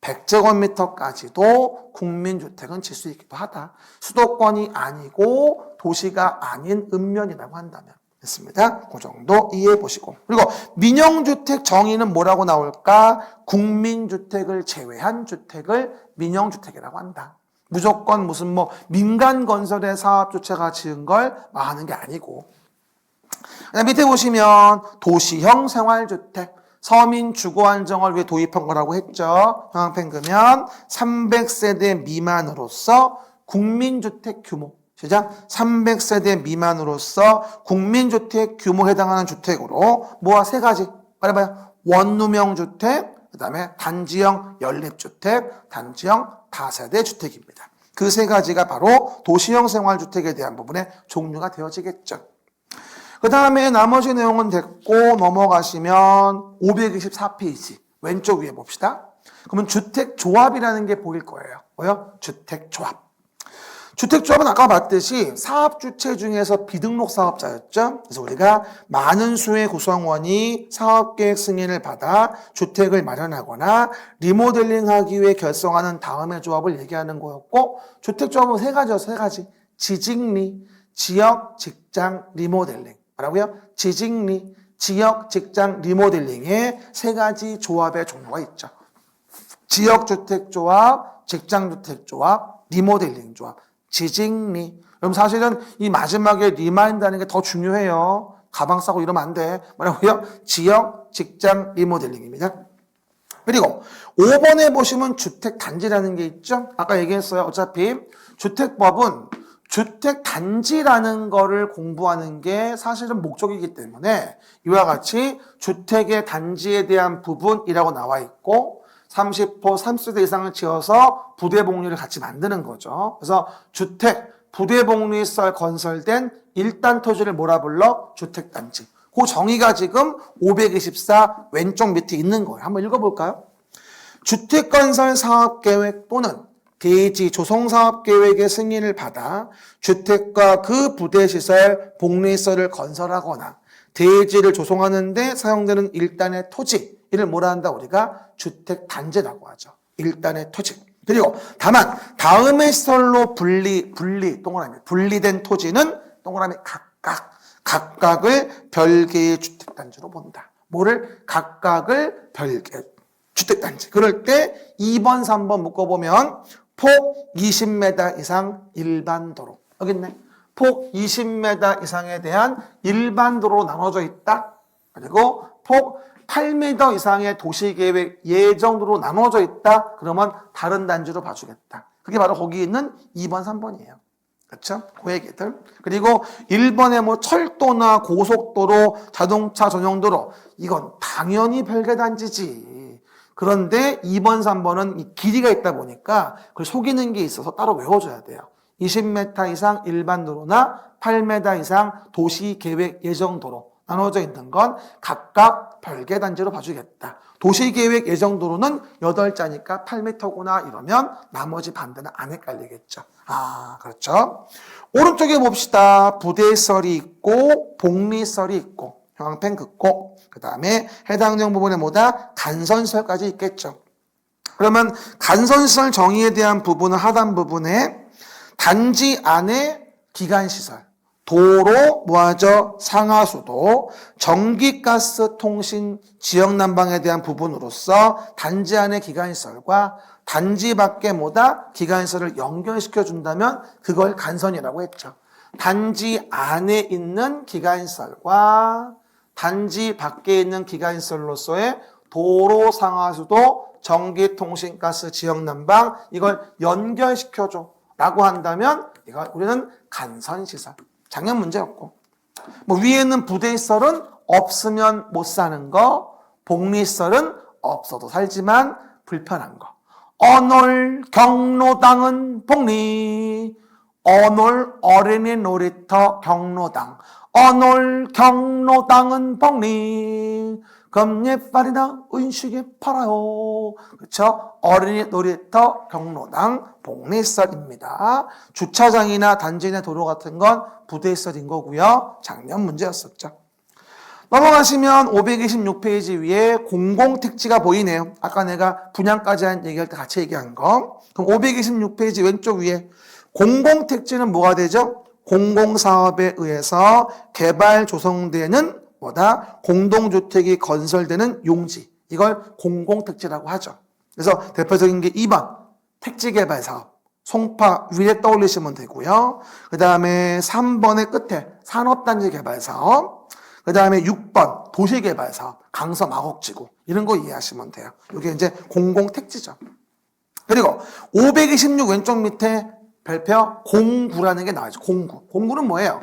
Speaker 1: 100제곱미터까지도 국민주택은 질 수 있기도 하다. 수도권이 아니고 도시가 아닌 읍면이라고 한다면. 됐습니다. 그 정도 이해해 보시고. 그리고 민영주택 정의는 뭐라고 나올까? 국민주택을 제외한 주택을 민영주택이라고 한다. 무조건 무슨 뭐 민간 건설의 사업주체가 지은 걸 말하는 게 아니고. 밑에 보시면 도시형 생활주택, 서민 주거 안정을 위해 도입한 거라고 했죠. 형광펜 그면 300세대 미만으로서 국민주택 규모, 시작. 300세대 미만으로서 국민주택 규모에 해당하는 주택으로 뭐와 세 가지 말해봐요. 원룸형 주택, 그 다음에 단지형 연립주택, 단지형 다세대 주택입니다. 그 세 가지가 바로 도시형 생활주택에 대한 부분에 종류가 되어지겠죠. 그 다음에 나머지 내용은 됐고 넘어가시면 524페이지 왼쪽 위에 봅시다. 그러면 주택조합이라는 게 보일 거예요. 뭐요? 주택조합. 주택조합은 아까 봤듯이 사업주체 중에서 비등록 사업자였죠. 그래서 우리가 많은 수의 구성원이 사업계획 승인을 받아 주택을 마련하거나 리모델링하기 위해 결성하는 다음의 조합을 얘기하는 거였고, 주택조합은 세 가지였어요. 세 가지. 지직리, 지역, 직장, 리모델링. 뭐라고요? 지직리, 지역, 직장, 리모델링의 세 가지 조합의 종류가 있죠. 지역주택조합, 직장주택조합, 리모델링 조합. 지직리. 그럼 사실은 이 마지막에 리마인드하는 게 더 중요해요. 가방 싸고 이러면 안 돼. 뭐라고요? 지역, 직장, 리모델링입니다. 그리고 5번에 보시면 주택단지라는 게 있죠. 아까 얘기했어요. 어차피 주택법은 주택단지라는 거를 공부하는 게 사실은 목적이기 때문에 이와 같이 주택의 단지에 대한 부분이라고 나와 있고 30호 30세대 이상을 지어서 부대복리를 같이 만드는 거죠. 그래서 주택, 부대복리설 건설된 일단 토지를 뭐라 불러? 주택단지. 그 정의가 지금 524 왼쪽 밑에 있는 거예요. 한번 읽어볼까요? 주택건설 사업계획 또는 대지 조성사업계획의 승인을 받아 주택과 그 부대시설, 복리설을 건설하거나 대지를 조성하는 데 사용되는 일단의 토지, 이를 뭐라 한다? 우리가 주택단지라고 하죠. 일단의 토지. 그리고 다만 다음의 시설로 분리된 토지는 동그라미 각각을 별개의 주택단지로 본다. 뭐를? 각각을 별개 주택단지. 그럴 때 2번, 3번 묶어보면 폭 20m 이상 일반도로. 여기 있네. 폭 20m 이상에 대한 일반도로 나눠져 있다. 그리고 폭 8m 이상의 도시계획 예정도로 나눠져 있다. 그러면 다른 단지로 봐주겠다. 그게 바로 거기 있는 2번, 3번이에요. 그렇죠? 그 얘기들. 그리고 1번에 뭐 철도나 고속도로, 자동차 전용도로, 이건 당연히 별개 단지지. 그런데 2번, 3번은 이 길이가 있다 보니까 그걸 속이는 게 있어서 따로 외워줘야 돼요. 20m 이상 일반도로나 8m 이상 도시계획 예정도로 나눠져 있는 건 각각 별개 단지로 봐주겠다. 도시계획 예정도로는 8자니까 8m구나 이러면 나머지 반대는 안 헷갈리겠죠. 그렇죠. 오른쪽에 봅시다. 부대설이 있고 복리설이 있고 형광펜 긋고 그 다음에 해당 내용 부분에 뭐다? 간선설까지 있겠죠. 그러면 간선설 정의에 대한 부분은 하단 부분에 단지 안에 기관시설, 도로, 뭐하죠? 상하수도, 전기가스 통신, 지역난방에 대한 부분으로서 단지 안의 기관시설과 단지 밖에 뭐다? 기관시설을 연결시켜 준다면 그걸 간선이라고 했죠. 단지 안에 있는 기관시설과 단지 밖에 있는 기관시설로서의 도로, 상하수도, 전기통신가스, 지역난방 이걸 연결시켜줘 라고 한다면 이걸 우리는 간선시설. 작년 문제였고. 뭐 위에는 부대시설은 없으면 못 사는 거, 복리시설은 없어도 살지만 불편한 거. 언홀 경로당은 복리, 언홀 어린이 놀이터 경로당, 언홀 경로당은 복리, 금예빨이나 은식에 팔아요. 그렇죠? 어린이 놀이터 경로당 복리시설입니다. 주차장이나 단지나 도로 같은 건 부대시설인 거고요. 작년 문제였었죠. 넘어가시면 526페이지 위에 공공택지가 보이네요. 아까 내가 분양까지 한 얘기할 때 같이 얘기한 거. 그럼 526페이지 왼쪽 위에 공공택지는 뭐가 되죠? 공공사업에 의해서 개발 조성되는 뭐다? 공동주택이 건설되는 용지. 이걸 공공택지라고 하죠. 그래서 대표적인 게 2번 택지개발사업. 송파 위에 떠올리시면 되고요. 그 다음에 3번의 끝에 산업단지 개발사업. 그 다음에 6번 도시개발사업. 강서 마곡지구. 이런 거 이해하시면 돼요. 이게 이제 공공택지죠. 그리고 526 왼쪽 밑에 별표 공구라는 게 나와있죠. 공구. 공구는 뭐예요?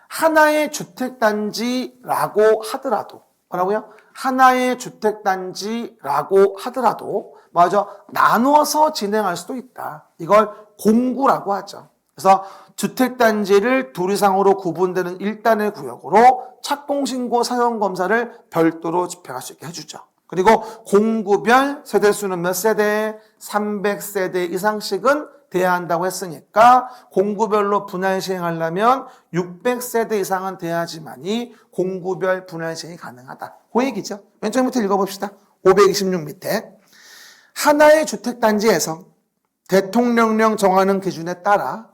Speaker 1: 하나의 주택단지라고 하더라도 뭐라고요? 하나의 주택단지라고 하더라도 맞아 나누어서 진행할 수도 있다. 이걸 공구라고 하죠. 그래서 주택단지를 둘 이상으로 구분되는 1단의 구역으로 착공신고 사용검사를 별도로 집행할 수 있게 해주죠. 그리고 공구별 세대수는 몇 세대? 300세대 이상씩은 돼야 한다고 했으니까 공구별로 분할 시행하려면 600세대 이상은 돼야지만이 공구별 분할 시행이 가능하다. 그 얘기죠. 왼쪽 밑에 읽어봅시다. 526 밑에 하나의 주택단지에서 대통령령 정하는 기준에 따라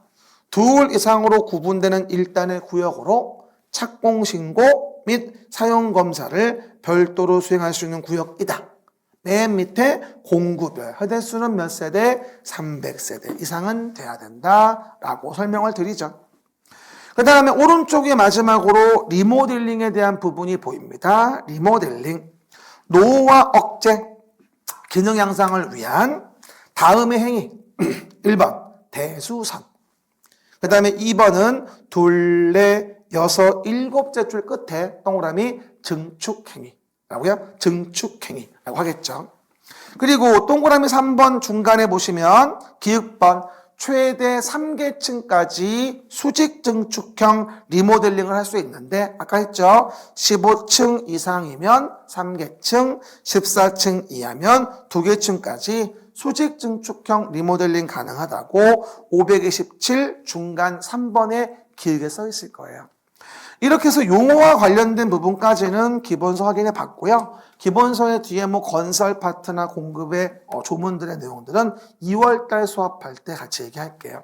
Speaker 1: 둘 이상으로 구분되는 1단의 구역으로 착공신고 및 사용검사를 별도로 수행할 수 있는 구역이다. 맨 밑에 공구별 세대수는 몇 세대? 300세대 이상은 돼야 된다라고 설명을 드리죠. 그 다음에 오른쪽에 마지막으로 리모델링에 대한 부분이 보입니다. 리모델링. 노후와 억제, 기능 향상을 위한 다음의 행위. 1번 대수선. 그 다음에 2번은 둘레, 여섯, 일곱째 줄 끝에 동그라미 증축행위. 라고요? 증축행위라고 하겠죠. 그리고 동그라미 3번 중간에 보시면 기역번 최대 3계층까지 수직 증축형 리모델링을 할 수 있는데 아까 했죠. 15층 이상이면 3계층, 14층 이하면 2계층까지 수직 증축형 리모델링 가능하다고 527 중간 3번에 길게 써 있을 거예요. 이렇게 해서 용어와 관련된 부분까지는 기본서 확인해 봤고요. 기본서의 뒤에 뭐 건설 파트나 공급의 조문들의 내용들은 2월달 수업할 때 같이 얘기할게요.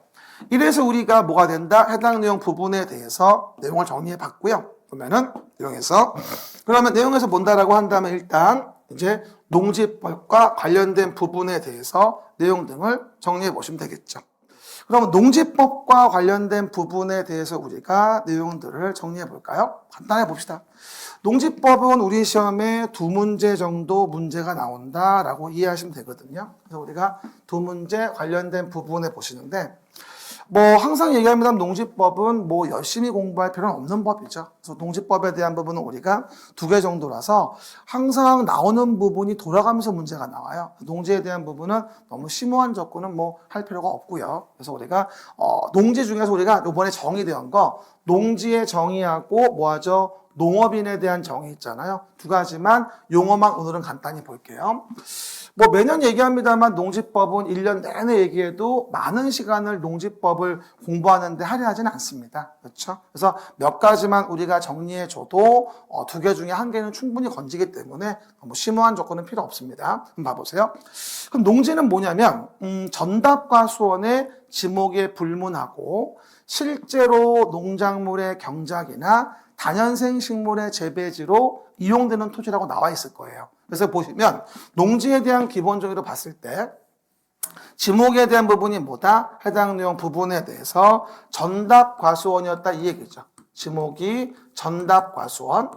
Speaker 1: 이래서 우리가 뭐가 된다? 해당 내용 부분에 대해서 내용을 정리해 봤고요. 그러면 내용에서 뭔다라고 한다면 일단 이제 농지법과 관련된 부분에 대해서 내용 등을 정리해 보시면 되겠죠. 그러면 농지법과 관련된 부분에 대해서 우리가 내용들을 정리해 볼까요? 간단히 봅시다. 농지법은 우리 시험에 2문제 정도 문제가 나온다라고 이해하시면 되거든요. 그래서 우리가 2문제 관련된 부분에 보시는데 뭐 항상 얘기합니다. 농지법은 뭐 열심히 공부할 필요는 없는 법이죠. 그래서 농지법에 대한 부분은 우리가 2개 정도라서 항상 나오는 부분이 돌아가면서 문제가 나와요. 농지에 대한 부분은 너무 심오한 접근은 뭐 할 필요가 없고요. 그래서 우리가 농지 중에서 우리가 이번에 정의되는 거 농지의 정의하고 뭐하죠? 농업인에 대한 정의 있잖아요. 2가지만 용어만 오늘은 간단히 볼게요. 뭐 매년 얘기합니다만 농지법은 1년 내내 얘기해도 많은 시간을 농지법을 공부하는데 할애하지는 않습니다. 그렇죠? 그래서 몇 가지만 우리가 정리해줘도 2개 중에 1개는 충분히 건지기 때문에 뭐 심오한 조건은 필요 없습니다. 한번 봐보세요. 그럼 농지는 뭐냐면 전답과 수원의 지목에 불문하고 실제로 농작물의 경작이나 다년생 식물의 재배지로 이용되는 토지라고 나와 있을 거예요. 그래서 보시면 농지에 대한 기본적으로 봤을 때 지목에 대한 부분이 뭐다? 해당 내용 부분에 대해서 전답과수원이었다 이 얘기죠. 지목이 전답과수원.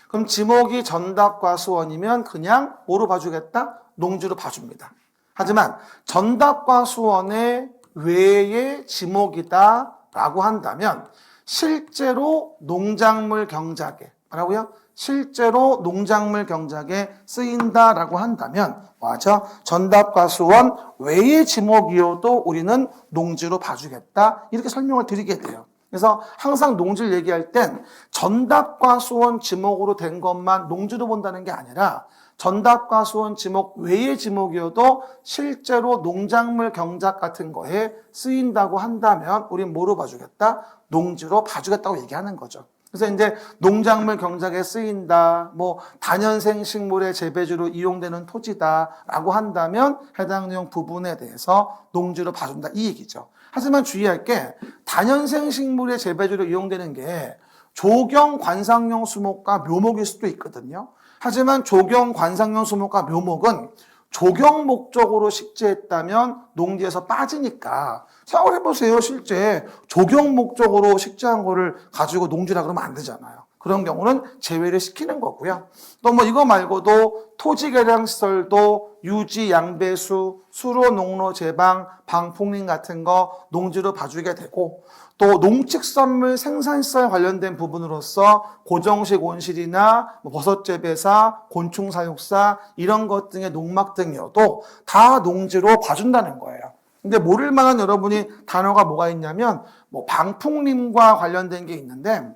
Speaker 1: 그럼 지목이 전답과수원이면 그냥 뭐로 봐주겠다? 농지로 봐줍니다. 하지만 전답과수원의 외의 지목이다 라고 한다면 실제로 농작물 경작에 뭐라고요? 실제로 농작물 경작에 쓰인다라고 한다면 맞아. 전답과수원 외의 지목이어도 우리는 농지로 봐주겠다. 이렇게 설명을 드리게 돼요. 그래서 항상 농지를 얘기할 땐 전답과수원 지목으로 된 것만 농지로 본다는 게 아니라 전답과수원 지목 외의 지목이어도 실제로 농작물 경작 같은 거에 쓰인다고 한다면 우린 뭐로 봐주겠다? 농지로 봐주겠다고 얘기하는 거죠. 그래서 이제 농작물 경작에 쓰인다, 뭐 다년생 식물의 재배지로 이용되는 토지다라고 한다면 해당 내용 부분에 대해서 농지로 봐준다 이 얘기죠. 하지만 주의할 게 다년생 식물의 재배주로 이용되는 게 조경 관상용 수목과 묘목일 수도 있거든요. 하지만 조경 관상용 수목과 묘목은 조경 목적으로 식재했다면 농지에서 빠지니까 생각을 해보세요. 실제 조경 목적으로 식재한 거를 가지고 농지라 그러면 안 되잖아요. 그런 경우는 제외를 시키는 거고요. 또 뭐 이거 말고도 토지 개량 시설도 유지, 양배수, 수로, 농로, 제방, 방풍림 같은 거 농지로 봐주게 되고 또 농축산물 생산시설 관련된 부분으로서 고정식 온실이나 버섯 재배사, 곤충 사육사 이런 것 등의 농막 등이어도 다 농지로 봐준다는 거예요. 근데 모를 만한 여러분이 단어가 뭐가 있냐면 뭐 방풍림과 관련된 게 있는데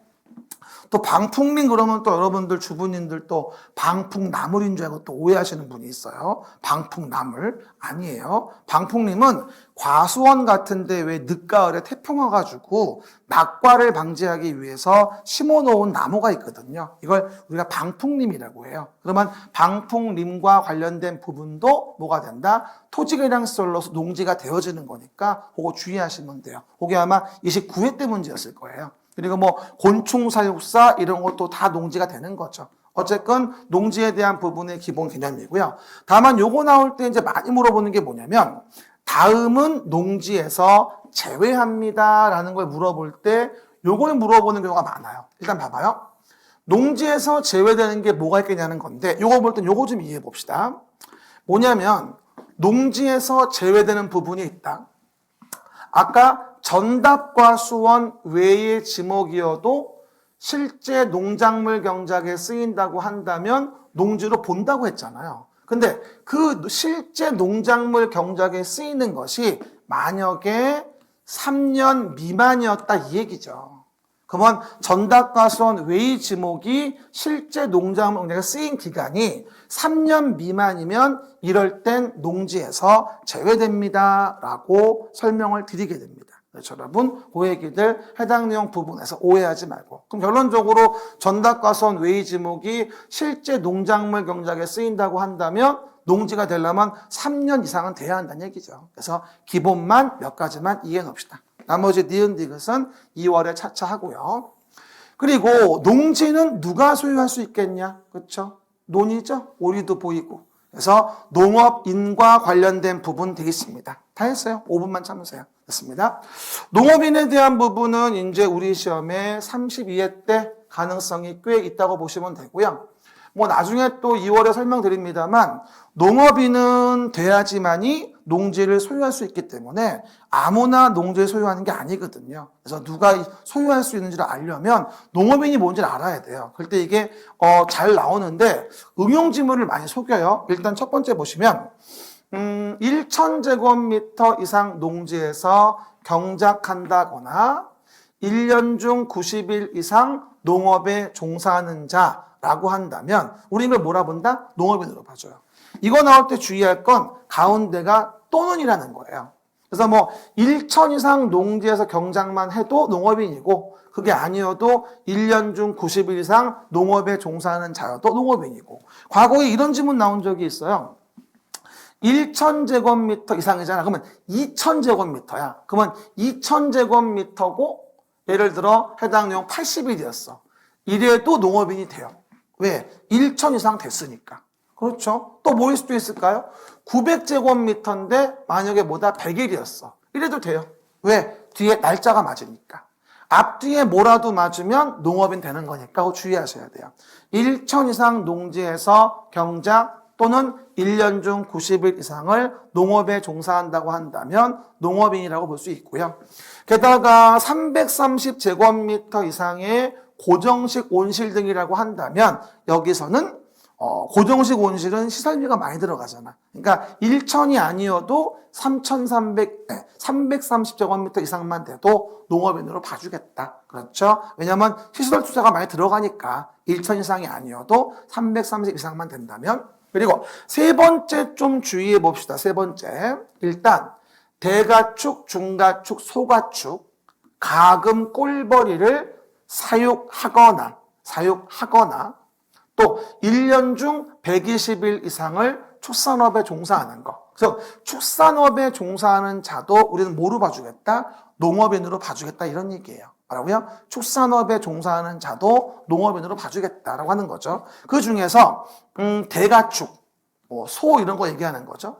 Speaker 1: 또 방풍림 그러면 또 여러분들 주부님들 또 방풍나물인 줄 알고 또 오해하시는 분이 있어요. 방풍나물 아니에요. 방풍림은 과수원 같은데 왜 늦가을에 태풍 와가지고 낙과를 방지하기 위해서 심어놓은 나무가 있거든요. 이걸 우리가 방풍림이라고 해요. 그러면 방풍림과 관련된 부분도 뭐가 된다? 토지개량시설로서 농지가 되어지는 거니까 그거 주의하시면 돼요. 그게 아마 29회 때 문제였을 거예요. 그리고 뭐 곤충 사육사 이런 것도 다 농지가 되는 거죠. 어쨌건 농지에 대한 부분의 기본 개념이고요. 다만 요거 나올 때 이제 많이 물어보는 게 뭐냐면 다음은 농지에서 제외합니다라는 걸 물어볼 때 요걸 물어보는 경우가 많아요. 일단 봐봐요. 농지에서 제외되는 게 뭐가 있겠냐는 건데 요거 볼 땐 요거 좀 이해해 봅시다. 뭐냐면 농지에서 제외되는 부분이 있다. 아까 전답과 수원 외의 지목이어도 실제 농작물 경작에 쓰인다고 한다면 농지로 본다고 했잖아요. 근데 그 실제 농작물 경작에 쓰이는 것이 만약에 3년 미만이었다 이 얘기죠. 그러면 전답과 수원 외의 지목이 실제 농작물 경작에 쓰인 기간이 3년 미만이면 이럴 땐 농지에서 제외됩니다 라고 설명을 드리게 됩니다. 그렇죠, 여러분 그 얘기들 해당 내용 부분에서 오해하지 말고 그럼 결론적으로 전답과 수원 외의 지목이 실제 농작물 경작에 쓰인다고 한다면 농지가 되려면 3년 이상은 돼야 한다는 얘기죠. 그래서 기본만 몇 가지만 이해해 놓읍시다. 나머지 니은 디귿은 2월에 차차 하고요. 그리고 농지는 누가 소유할 수 있겠냐? 그렇죠? 논이죠? 오리도 보이고. 그래서 농업인과 관련된 부분 되겠습니다. 다 했어요. 5분만 참으세요. 됐습니다. 농업인에 대한 부분은 이제 우리 시험에 32회 때 가능성이 꽤 있다고 보시면 되고요. 뭐 나중에 또 2월에 설명드립니다만 농업인은 돼야지만이 농지를 소유할 수 있기 때문에 아무나 농지를 소유하는 게 아니거든요. 그래서 누가 소유할 수 있는지를 알려면 농업인이 뭔지를 알아야 돼요. 그럴 때 이게 잘 나오는데 응용지물을 많이 속여요. 일단 첫 번째 보시면 1,000제곱미터 이상 농지에서 경작한다거나 1년 중 90일 이상 농업에 종사하는 자라고 한다면 우리 이걸 뭐라 본다? 농업인으로 봐줘요. 이거 나올 때 주의할 건 가운데가 또는이라는 거예요. 그래서 뭐 1,000 이상 농지에서 경작만 해도 농업인이고 그게 아니어도 1년 중 90일 이상 농업에 종사하는 자여도 농업인이고 과거에 이런 질문 나온 적이 있어요. 1,000제곱미터 이상이잖아. 그러면 2,000제곱미터야. 그러면 2,000제곱미터고 예를 들어 해당 내용 80일이었어. 이래도 농업인이 돼요. 왜? 1,000 이상 됐으니까. 그렇죠? 또 뭐일 수도 있을까요? 900제곱미터인데 만약에 뭐다 100일이었어. 이래도 돼요. 왜? 뒤에 날짜가 맞으니까. 앞뒤에 뭐라도 맞으면 농업인 되는 거니까 그거 주의하셔야 돼요. 1,000 이상 농지에서 경작 또는 1년 중 90일 이상을 농업에 종사한다고 한다면 농업인이라고 볼 수 있고요. 게다가 330제곱미터 이상의 고정식 온실 등이라고 한다면 여기서는 고정식 온실은 시설비가 많이 들어가잖아. 그러니까 1,000이 아니어도 330제곱미터 이상만 돼도 농업인으로 봐주겠다. 그렇죠? 왜냐하면 시설 투자가 많이 들어가니까 1,000 이상이 아니어도 330 이상만 된다면. 그리고 세 번째 좀 주의해 봅시다. 세 번째. 일단 대가축, 중가축, 소가축, 가금 꼴벌이를 사육하거나 또 1년 중 120일 이상을 축산업에 종사하는 거. 그래서 축산업에 종사하는 자도 우리는 뭐로 봐주겠다? 농업인으로 봐주겠다 이런 얘기예요. 뭐라고요? 축산업에 종사하는 자도 농업인으로 봐주겠다라고 하는 거죠. 그 중에서 대가축, 뭐 소 이런 거 얘기하는 거죠.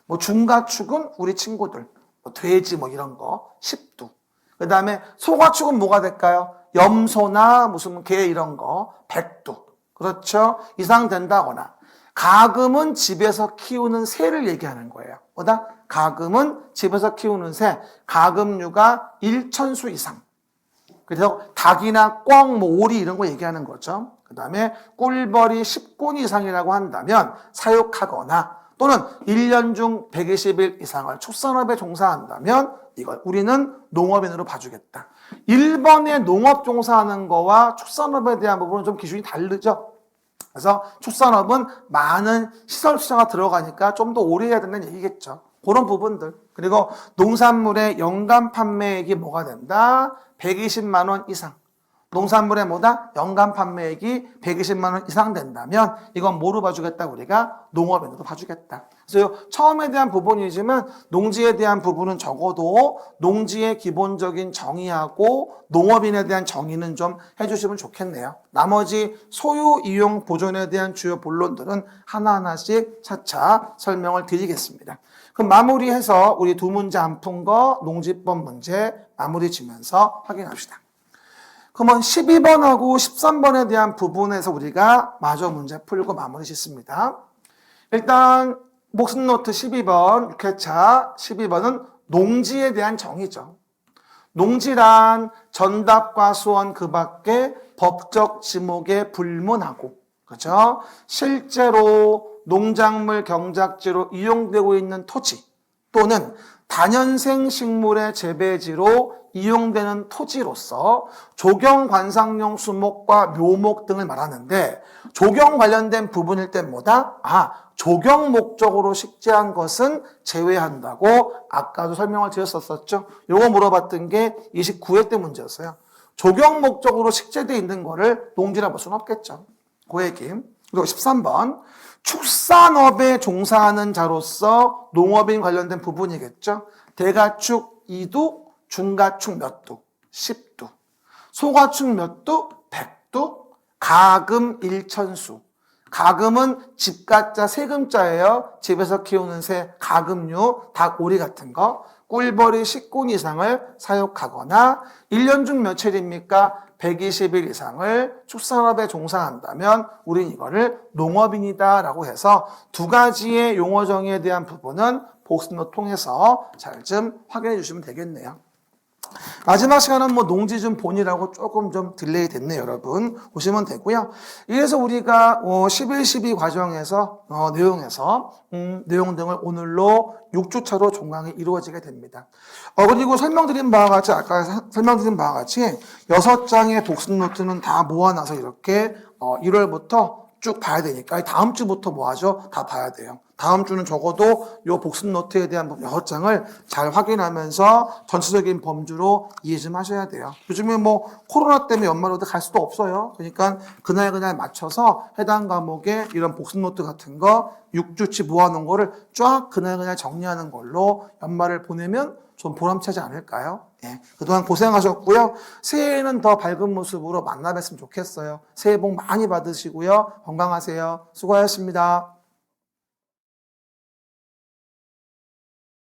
Speaker 1: 뭐 중가축은 우리 친구들, 뭐 돼지 뭐 이런 거, 십두. 그 다음에 소가축은 뭐가 될까요? 염소나 무슨 개 이런 거, 백두. 그렇죠? 이상 된다거나. 가금은 집에서 키우는 새를 얘기하는 거예요. 뭐다? 가금은 집에서 키우는 새, 가금류가 1천수 이상. 그래서 닭이나 꿩, 뭐 오리 이런 거 얘기하는 거죠. 그 다음에 꿀벌이 10곤 이상이라고 한다면 사육하거나 또는 1년 중 120일 이상을 축산업에 종사한다면 이걸 우리는 농업인으로 봐주겠다. 1번에 농업 종사하는 거와 축산업에 대한 부분은 좀 기준이 다르죠. 그래서 축산업은 많은 시설 투자가 들어가니까 좀 더 오래 해야 된다는 얘기겠죠. 그런 부분들. 그리고 농산물의 연간 판매액이 뭐가 된다? 120만 원 이상. 농산물의 뭐다? 연간 판매액이 120만 원 이상 된다면 이건 뭐로 봐주겠다? 우리가 농업인으로 봐주겠다. 그래서 처음에 대한 부분이지만 농지에 대한 부분은 적어도 농지의 기본적인 정의하고 농업인에 대한 정의는 좀 해주시면 좋겠네요. 나머지 소유, 이용, 보존에 대한 주요 본론들은 하나하나씩 차차 설명을 드리겠습니다. 그럼 마무리해서 우리 두 문제 안 푼 거 농지법 문제 마무리 지면서 확인합시다. 그러면 12번하고 13번에 대한 부분에서 우리가 마저 문제 풀고 마무리 짓습니다. 일단 목습노트 12번 6회차 12번은 농지에 대한 정의죠. 농지란 전답과 수원 그 밖에 법적 지목에 불문하고, 그죠? 실제로 농작물 경작지로 이용되고 있는 토지 또는 다년생 식물의 재배지로 이용되는 토지로서 조경 관상용 수목과 묘목 등을 말하는데 조경 관련된 부분일 때 뭐다? 조경 목적으로 식재한 것은 제외한다고 아까도 설명을 드렸었죠. 요거 물어봤던 게 29회 때 문제였어요. 조경 목적으로 식재되어 있는 거를 농지라 볼 수는 없겠죠. 그 얘기. 그리고 13번. 축산업에 종사하는 자로서 농업인 관련된 부분이겠죠. 대가축 2두, 중가축 몇 두? 10두. 소가축 몇 두? 100두. 가금 1천수. 가금은 집가자 세금자예요. 집에서 키우는 새, 가금류, 닭, 오리 같은 거. 꿀벌이 10곤 이상을 사육하거나 1년 중 며칠입니까? 120일 이상을 축산업에 종사한다면 우린 이거를 농업인이다 라고 해서 두 가지의 용어 정의에 대한 부분은 복습노트 통해서 잘 좀 확인해 주시면 되겠네요. 마지막 시간은 뭐 농지 좀 본이라고 조금 좀 딜레이 됐네요, 여러분. 보시면 되고요. 이래서 우리가 11, 12 과정에서 내용 등을 오늘로 6주차로 종강이 이루어지게 됩니다. 그리고 설명드린 바와 같이 아까 설명드린 바와 같이 6장의 복습 노트는 다 모아놔서 이렇게 1월부터 쭉 봐야 되니까 다음 주부터 뭐 하죠? 다 봐야 돼요. 다음 주는 적어도 이 복습 노트에 대한 6장을 잘 확인하면서 전체적인 범주로 이해 좀 하셔야 돼요. 요즘에 뭐 코로나 때문에 연말 어디 갈 수도 없어요. 그러니까 그날 맞춰서 해당 과목에 이런 복습 노트 같은 거 6주치 모아놓은 거를 쫙 그날 정리하는 걸로 연말을 보내면 좀 보람차지 않을까요? 예, 그동안 고생하셨고요. 새해에는 더 밝은 모습으로 만나 뵀으면 좋겠어요. 새해 복 많이 받으시고요. 건강하세요. 수고하셨습니다.